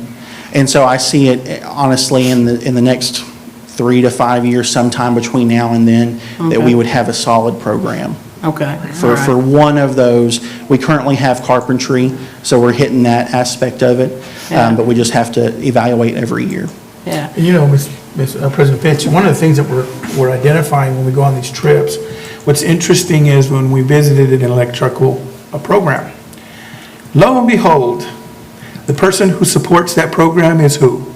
And so I see it, honestly, in the next 3 to 5 years, sometime between now and then, that we would have a solid program. Okay. For one of those, we currently have carpentry, so we're hitting that aspect of it, but we just have to evaluate every year. Yeah. And you know, Ms. President Fitch, one of the things that we're identifying when we go on these trips, what's interesting is when we visited an electrical program, lo and behold, the person who supports that program is who?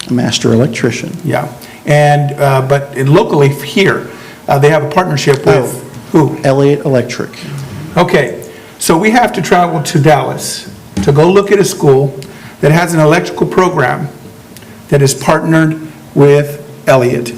A master electrician. Yeah. And, but locally here, they have a partnership with who? Elliott Electric. Okay. So we have to travel to Dallas to go look at a school that has an electrical program that is partnered with Elliott.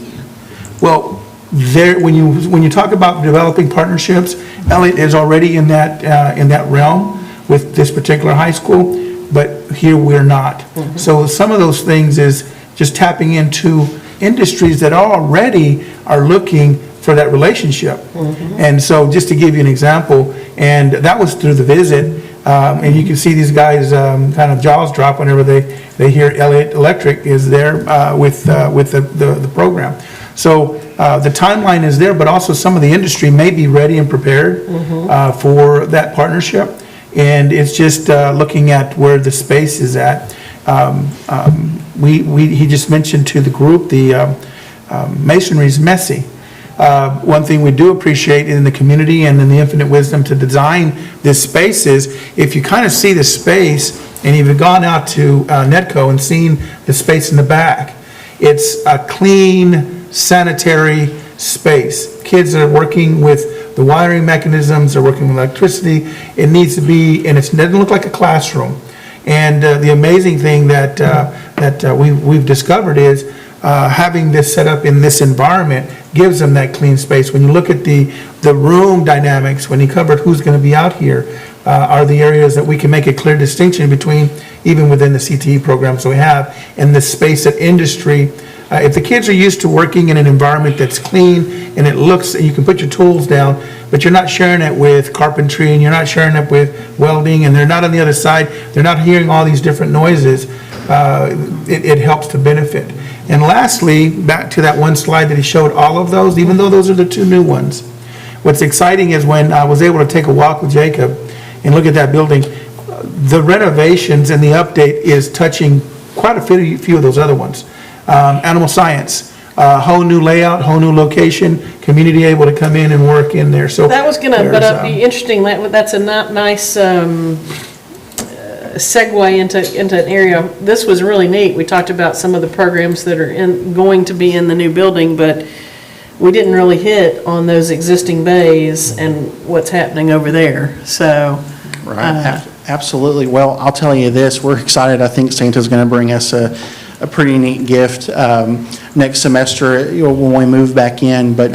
Well, when you talk about developing partnerships, Elliott is already in that realm with this particular high school, but here we're not. Mm-hmm. So some of those things is just tapping into industries that already are looking for that relationship. And so just to give you an example, and that was through the visit, and you can see these guys kind of jaws drop whenever they hear Elliott Electric is there with the program. So the timeline is there, but also some of the industry may be ready and prepared for that partnership. And it's just looking at where the space is at. He just mentioned to the group the masonry is messy. One thing we do appreciate in the community and in the infinite wisdom to design this space is if you kind of see the space and you've gone out to Netco and seen the space in the back, it's a clean, sanitary space. Kids are working with the wiring mechanisms, they're working with electricity. It needs to be, and it doesn't look like a classroom. And the amazing thing that we've discovered is having this set up in this environment gives them that clean space. When you look at the room dynamics, when you covered who's going to be out here, are the areas that we can make a clear distinction between, even within the CTE programs we have, and the space at industry. If the kids are used to working in an environment that's clean and it looks, you can put your tools down, but you're not sharing it with carpentry and you're not sharing it with welding, and they're not on the other side, they're not hearing all these different noises, it helps to benefit. And lastly, back to that one slide that he showed all of those, even though those are the two new ones. What's exciting is when I was able to take a walk with Jacob and look at that building, the renovations and the update is touching quite a few of those other ones. Animal science, whole new layout, whole new location, community able to come in and work in there. So That was gonna, but be interesting, that's a nice segue into an area. This was really neat. We talked about some of the programs that are going to be in the new building, but we didn't really hit on those existing bays and what's happening over there, so. Right, absolutely. Well, I'll tell you this, we're excited. I think Santa's going to bring us a pretty neat gift next semester when we move back in, but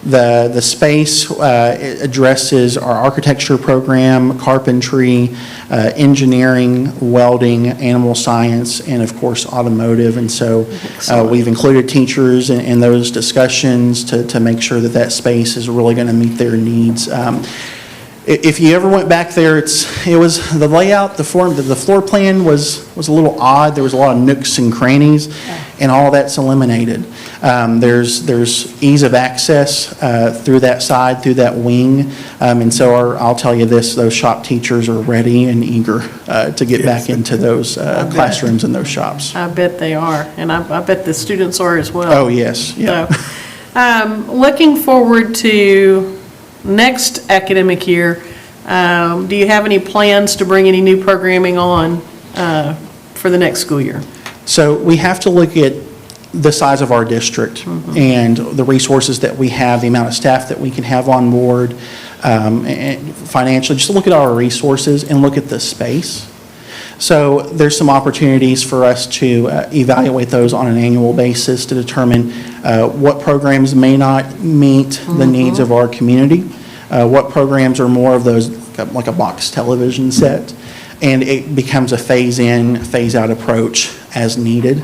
the space addresses our architecture program, carpentry, engineering, welding, animal science, and of course automotive. And so we've included teachers in those discussions to make sure that that space is really going to meet their needs. If you ever went back there, it was the layout, the floor plan was a little odd. There was a lot of nooks and crannies, and all that's eliminated. There's ease of access through that side, through that wing, and so I'll tell you this: those shop teachers are ready and eager to get back into those classrooms and those shops. I bet they are, and I bet the students are as well. Oh yes, yeah. So, looking forward to next academic year, do you have any plans to bring any new programming on for the next school year? So we have to look at the size of our district and the resources that we have, the amount of staff that we can have on board, and financially, just look at our resources and look at the space. So there's some opportunities for us to evaluate those on an annual basis to determine what programs may not meet the needs of our community, what programs are more of those like a box television set, and it becomes a phase-in, phase-out approach as needed.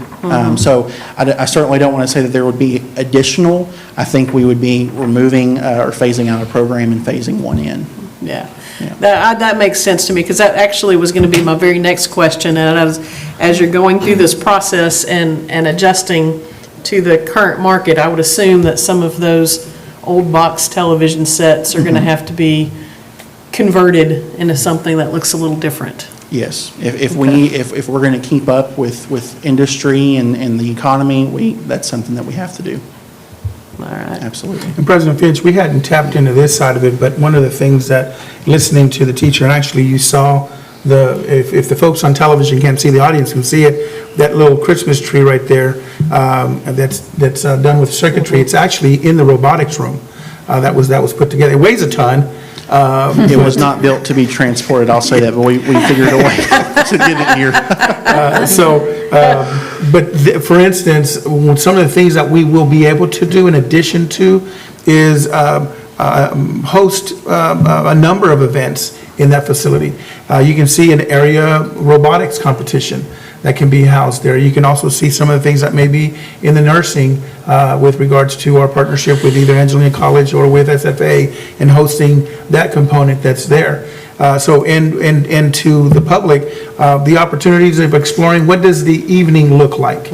So I certainly don't want to say that there would be additional. I think we would be removing or phasing out a program and phasing one in. Yeah. That makes sense to me, because that actually was going to be my very next question. And as you're going through this process and adjusting to the current market, I would assume that some of those old box television sets are going to have to be converted into something that looks a little different. Yes, if we're going to keep up with industry and the economy, that's something that we have to do. All right. Absolutely. And President Finch, we hadn't tapped into this side of it, but one of the things that, listening to the teacher, and actually you saw if the folks on television can't see, the audience can see it, that little Christmas tree right there, that's done with circuitry, it's actually in the robotics room. That was put together. It weighs a ton. It was not built to be transported, I'll say that, but we figured a way to get it here. But for instance, some of the things that we will be able to do in addition to is host a number of events in that facility. You can see an area robotics competition that can be housed there. You can also see some of the things that may be in the nursing with regards to our partnership with either Angelina College or with SFA and hosting that component that's there. So to the public, the opportunities of exploring what does the evening look like?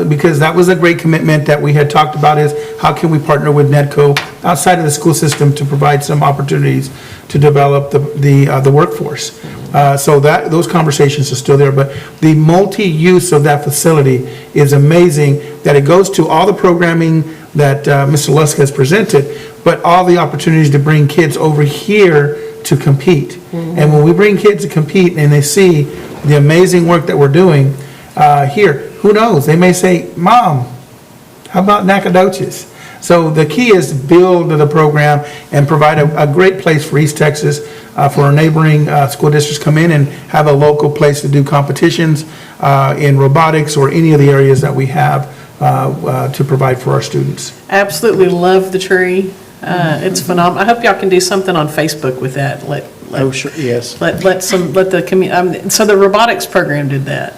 Because that was a great commitment that we had talked about, is how can we partner with NETCO outside of the school system to provide some opportunities to develop the workforce. So those conversations are still there, but the multi-use of that facility is amazing, that it goes to all the programming that Mr. Lusk has presented, but all the opportunities to bring kids over here to compete. And when we bring kids to compete and they see the amazing work that we're doing here, who knows? They may say, Mom, how about Nacogdoches? So the key is to build the program and provide a great place for East Texas, for our neighboring school districts come in and have a local place to do competitions in robotics or any of the areas that we have to provide for our students. Absolutely love the tree. It's phenomenal. I hope y'all can do something on Facebook with that. Oh, sure, yes. Let the community, so the robotics program did that.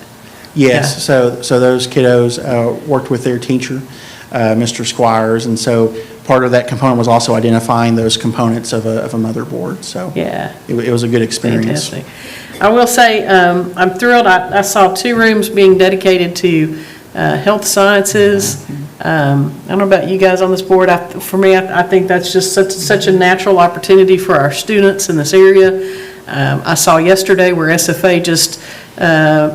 Yes, so those kiddos worked with their teacher, Mr. Squires, and so part of that component was also identifying those components of a motherboard, so Yeah. it was a good experience. Fantastic. I will say, I'm thrilled. I saw 2 rooms being dedicated to health sciences. I don't know about you guys on this board. For me, I think that's just such a natural opportunity for our students in this area. I saw yesterday where SFA just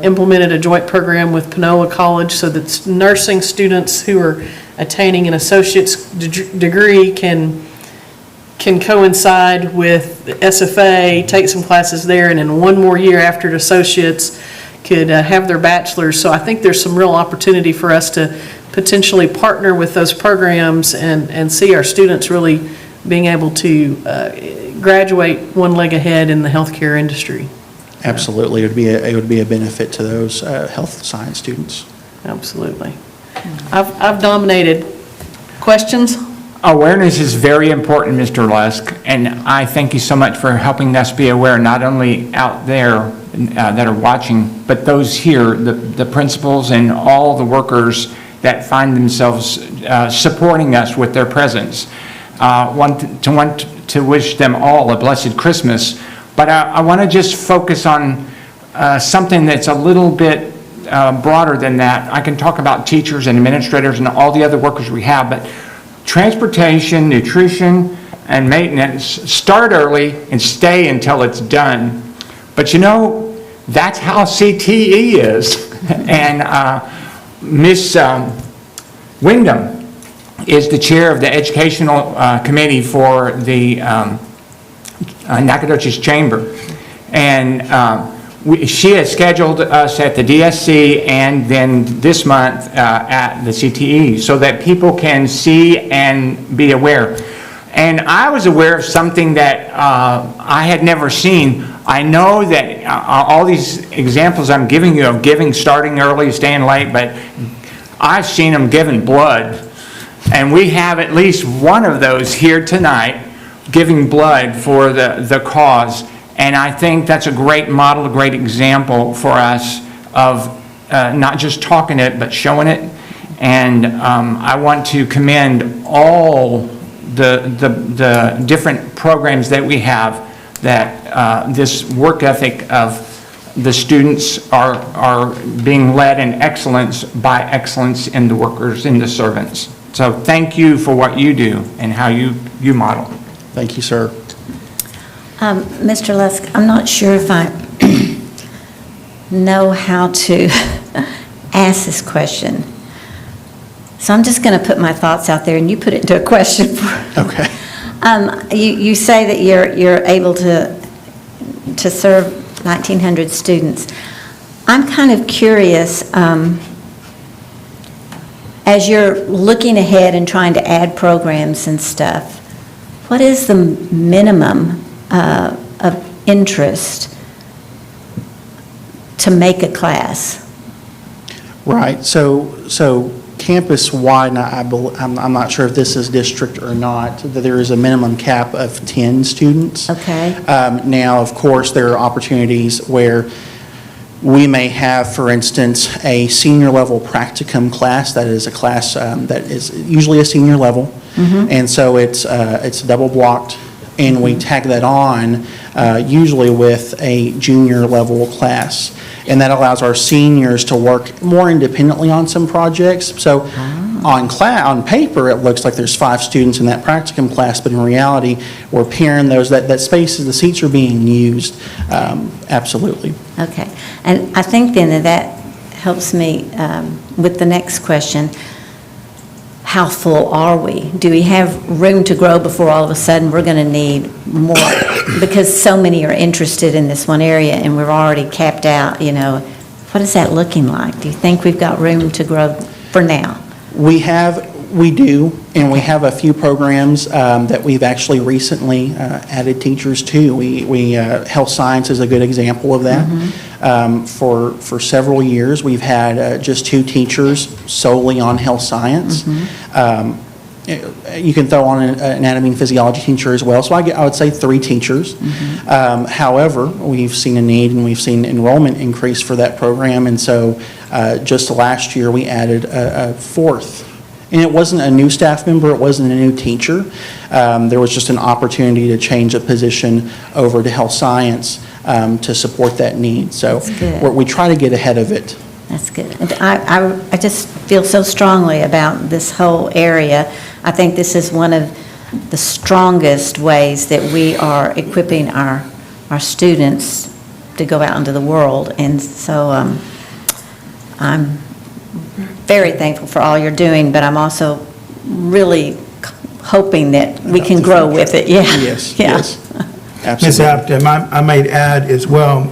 implemented a joint program with Panola College so that nursing students who are attaining an associate's degree can coincide with SFA, take some classes there, and in 1 more year after the associates could have their bachelor's. So I think there's some real opportunity for us to potentially partner with those programs and see our students really being able to graduate one leg ahead in the healthcare industry. Absolutely, it would be a benefit to those health science students. Absolutely. I've nominated. Questions? Awareness is very important, Mr. Lusk, and I thank you so much for helping us be aware, not only out there that are watching, but those here, the principals and all the workers that find themselves supporting us with their presence. Want to wish them all a blessed Christmas, but I want to just focus on something that's a little bit broader than that. I can talk about teachers and administrators and all the other workers we have, but transportation, nutrition, and maintenance start early and stay until it's done. But you know, that's how CTE is. And Miss Wyndham is the chair of the educational committee for the Nacogdoches Chamber. And she has scheduled us at the DSC and then this month at the CTE so that people can see and be aware. And I was aware of something that I had never seen. I know that all these examples I'm giving you of giving, starting early, staying late, but I've seen them giving blood. And we have at least one of those here tonight giving blood for the cause. And I think that's a great model, a great example for us of not just talking it, but showing it. And I want to commend all the different programs that we have, that this work ethic of the students are being led in excellence by excellence in the workers, in the servants. So thank you for what you do and how you model. Thank you, sir. Mr. Lusk, I'm not sure if I know how to ask this question. So I'm just going to put my thoughts out there, and you put it into a question. Okay. You say that you're able to serve 1,900 students. I'm kind of curious, as you're looking ahead and trying to add programs and stuff, what is the minimum of interest to make a class? Right, so campus-wide, I'm not sure if this is district or not, that there is a minimum cap of 10 students. Okay. Now, of course, there are opportunities where We may have, for instance, a senior level practicum class that is a class that is usually a senior level. And so it's double blocked, and we tag that on usually with a junior level class. And that allows our seniors to work more independently on some projects. So on paper, it looks like there's 5 students in that practicum class, but in reality, we're pairing those, that spaces, the seats are being used, absolutely. Okay. And I think then that helps me with the next question. How full are we? Do we have room to grow before all of a sudden we're going to need more? Because so many are interested in this one area and we're already capped out, What is that looking like? Do you think we've got room to grow for now? We do, and we have a few programs that we've actually recently added teachers to. Health science is a good example of that. For several years, we've had just 2 teachers solely on health science. You can throw on an anatomy and physiology teacher as well, so I would say 3 teachers. However, we've seen a need and we've seen enrollment increase for that program, and so just last year we added a 4th. And it wasn't a new staff member, it wasn't a new teacher. There was just an opportunity to change a position over to health science to support that need. So we try to get ahead of it. That's good. And I just feel so strongly about this whole area. I think this is one of the strongest ways that we are equipping our students to go out into the world. And so I'm very thankful for all you're doing, but I'm also really hoping that we can grow with it. Yeah. Yes, Yeah. yes. Ms. Absolutely. Aptem, I might add as well,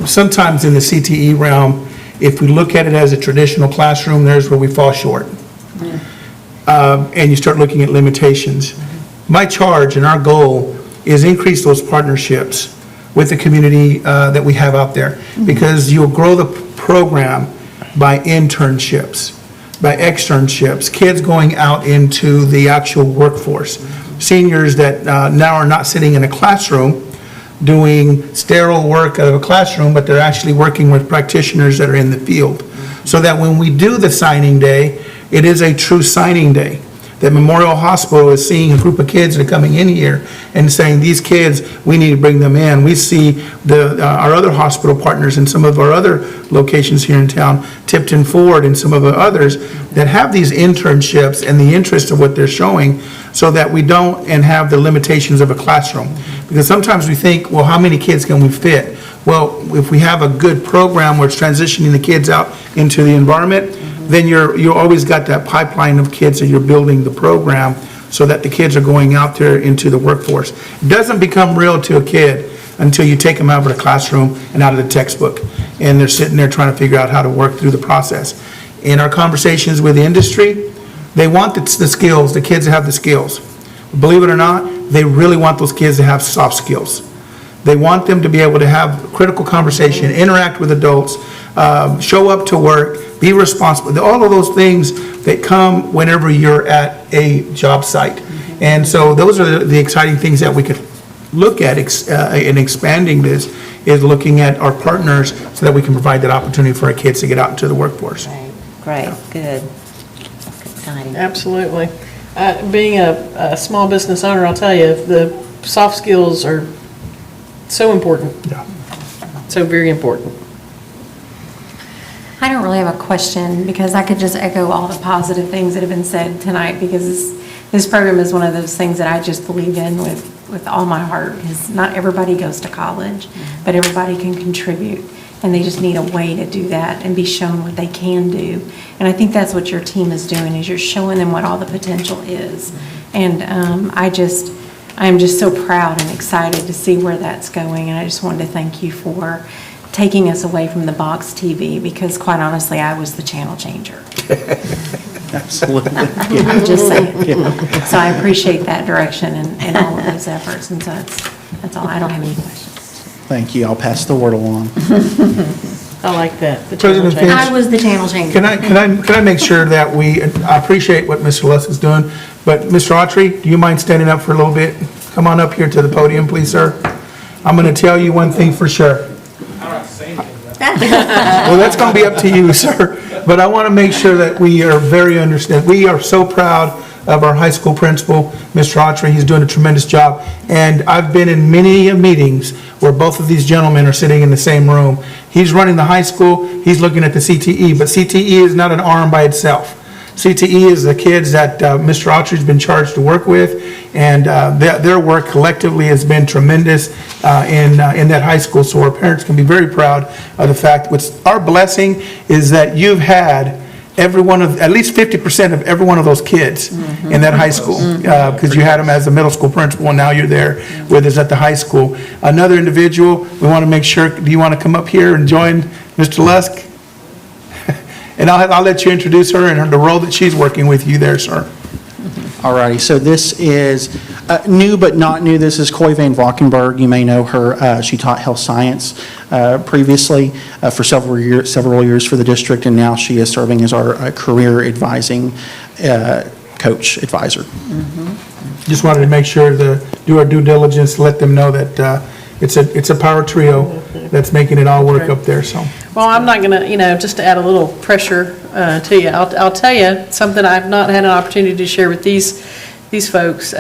sometimes in the CTE realm, if we look at it as a traditional classroom, there's where we fall short. And you start looking at limitations. My charge and our goal is increase those partnerships with the community that we have out there, because you'll grow the program by internships, by externships, kids going out into the actual workforce. Seniors that now are not sitting in a classroom doing sterile work out of a classroom, but they're actually working with practitioners that are in the field. So that when we do the signing day, it is a true signing day. That Memorial Hospital is seeing a group of kids that are coming in here and saying, these kids, we need to bring them in. We see our other hospital partners in some of our other locations here in town, Tipton Ford and some of the others, that have these internships and the interest of what they're showing, so that we don't and have the limitations of a classroom. Because sometimes we think, well, how many kids can we fit? Well, if we have a good program where it's transitioning the kids out into the environment, then you always got that pipeline of kids that you're building the program so that the kids are going out there into the workforce. It doesn't become real to a kid until you take them out of the classroom and out of the textbook, and they're sitting there trying to figure out how to work through the process. In our conversations with the industry, they want the skills, the kids to have the skills. Believe it or not, they really want those kids to have soft skills. They want them to be able to have critical conversation, interact with adults, show up to work, be responsible, all of those things that come whenever you're at a job site. And so those are the exciting things that we could look at in expanding this, is looking at our partners so that we can provide that opportunity for our kids to get out into the workforce. Great, good. Exciting. Absolutely. Being a small business owner, I'll tell you, the soft skills are so important. Yeah. So very important. I don't really have a question, because I could just echo all the positive things that have been said tonight, because this program is one of those things that I just believe in with all my heart, because not everybody goes to college, but everybody can contribute, and they just need a way to do that and be shown what they can do. And I think that's what your team is doing, is you're showing them what all the potential is. And I'm just so proud and excited to see where that's going, and I just wanted to thank you for taking us away from the box TV, because quite honestly, I was the channel changer. Absolutely. I'm just saying. So I appreciate that direction and all of those efforts, and so that's all. I don't have any questions. Thank you. I'll pass the word along. I like that. The channel President change. Finch. I was the channel changer. Can I make sure that I appreciate what Mr. Luss is doing, but Mr. Autry, do you mind standing up for a little bit? Come on up here to the podium, please, sir. I'm going to tell you one thing for sure. Well, that's going to be up to you, sir. But I want to make sure that we are very understand. We are so proud of our high school principal, Mr. Autry. He's doing a tremendous job. And I've been in many meetings where both of these gentlemen are sitting in the same room. He's running the high school, he's looking at the CTE, but CTE is not an arm by itself. CTE is the kids that Mr. Autry's been charged to work with, and their work collectively has been tremendous in that high school. So our parents can be very proud of the fact. Our blessing is that you've had at least 50% of every one of those kids in that high school, because you had them as a middle school principal, and now you're there with us at the high school. Another individual, we want to make sure, do you want to come up here and join Mr. Lusk? And I'll let you introduce her and the role that she's working with you there, sir. All righty, so this is new but not new. This is Coy Van Waakenberg. You may know her. She taught health science previously for several years for the district, and now she is serving as our career advising coach advisor. Just wanted to make sure to do our due diligence, let them know that it's a power trio that's making it all work up there, so. Well, I'm not going to, just to add a little pressure to you, I'll tell you something I've not had an opportunity to share with these folks.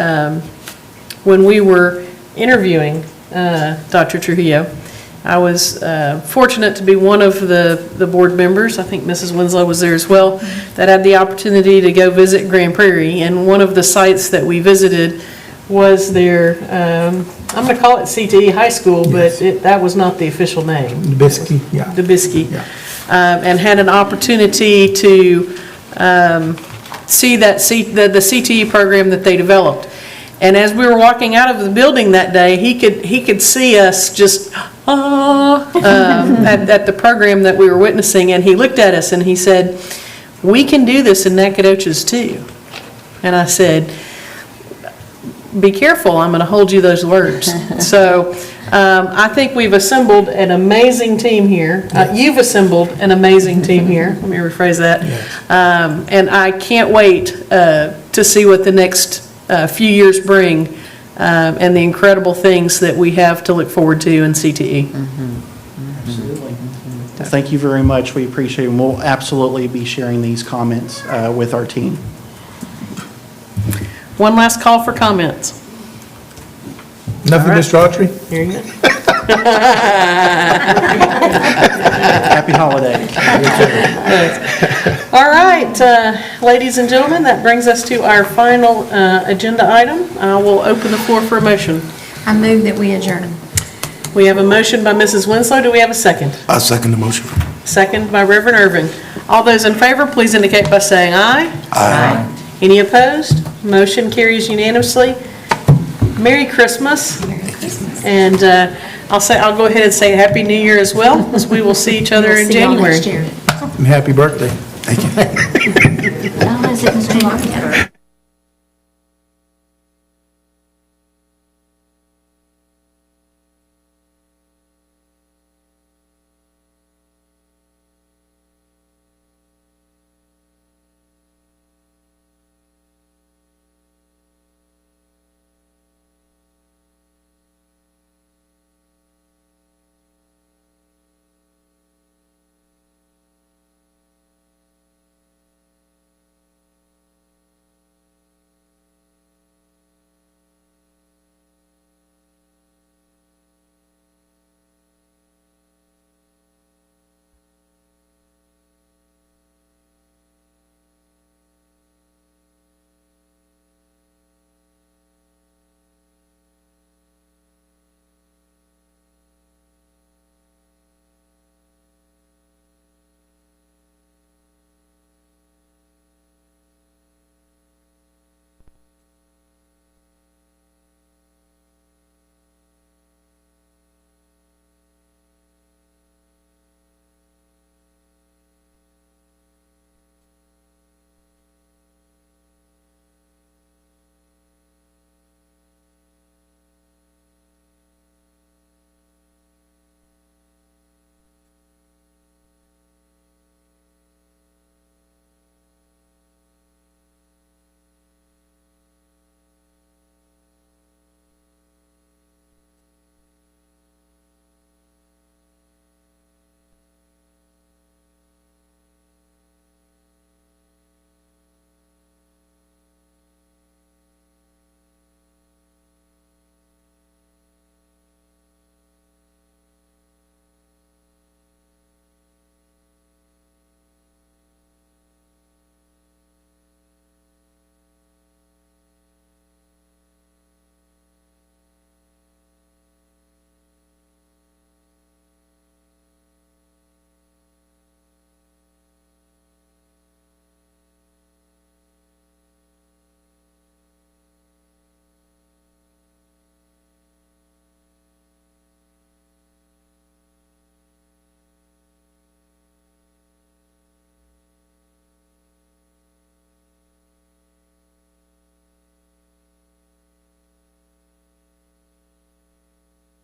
When we were interviewing Dr. Trujillo, I was fortunate to be one of the board members, I think Mrs. Winslow was there as well, that had the opportunity to go visit Grand Prairie. And one of the sites that we visited was their, I'm going to call it CTE High School, but that was not the official name. Dubisky, yeah. Dubisky. Yeah. And had an opportunity to see that the CTE program that they developed. And as we were walking out of the building that day, he could see us just at the program that we were witnessing, and he looked at us and he said, "We can do this in Nacogdoches too." And I said, "Be careful, I'm going to hold you those words." So I think we've assembled an amazing team here. You've assembled an amazing team here. Let me rephrase that. And I can't wait to see what the next few years bring and the incredible things that we have to look forward to in CTE. Absolutely. Well, thank you very much. We appreciate it. And we'll absolutely be sharing these comments with our team. One last call for comments. Nothing, All right. Mr. Autry? Here you go. Happy holiday. All right, ladies and gentlemen, that brings us to our final agenda item. I will open the floor for a motion. I move that we adjourn. We have a motion by Mrs. Winslow. Do we have a second? I second the motion. Second by Reverend Irving. All those in favor, please indicate by saying aye. Aye. Any opposed? Motion carries unanimously. Merry Christmas. And I'll go ahead and say Happy New Year as well, as we will see each other in See y'all January. next year. And happy birthday. Thank you. Is it Mr. Lockett?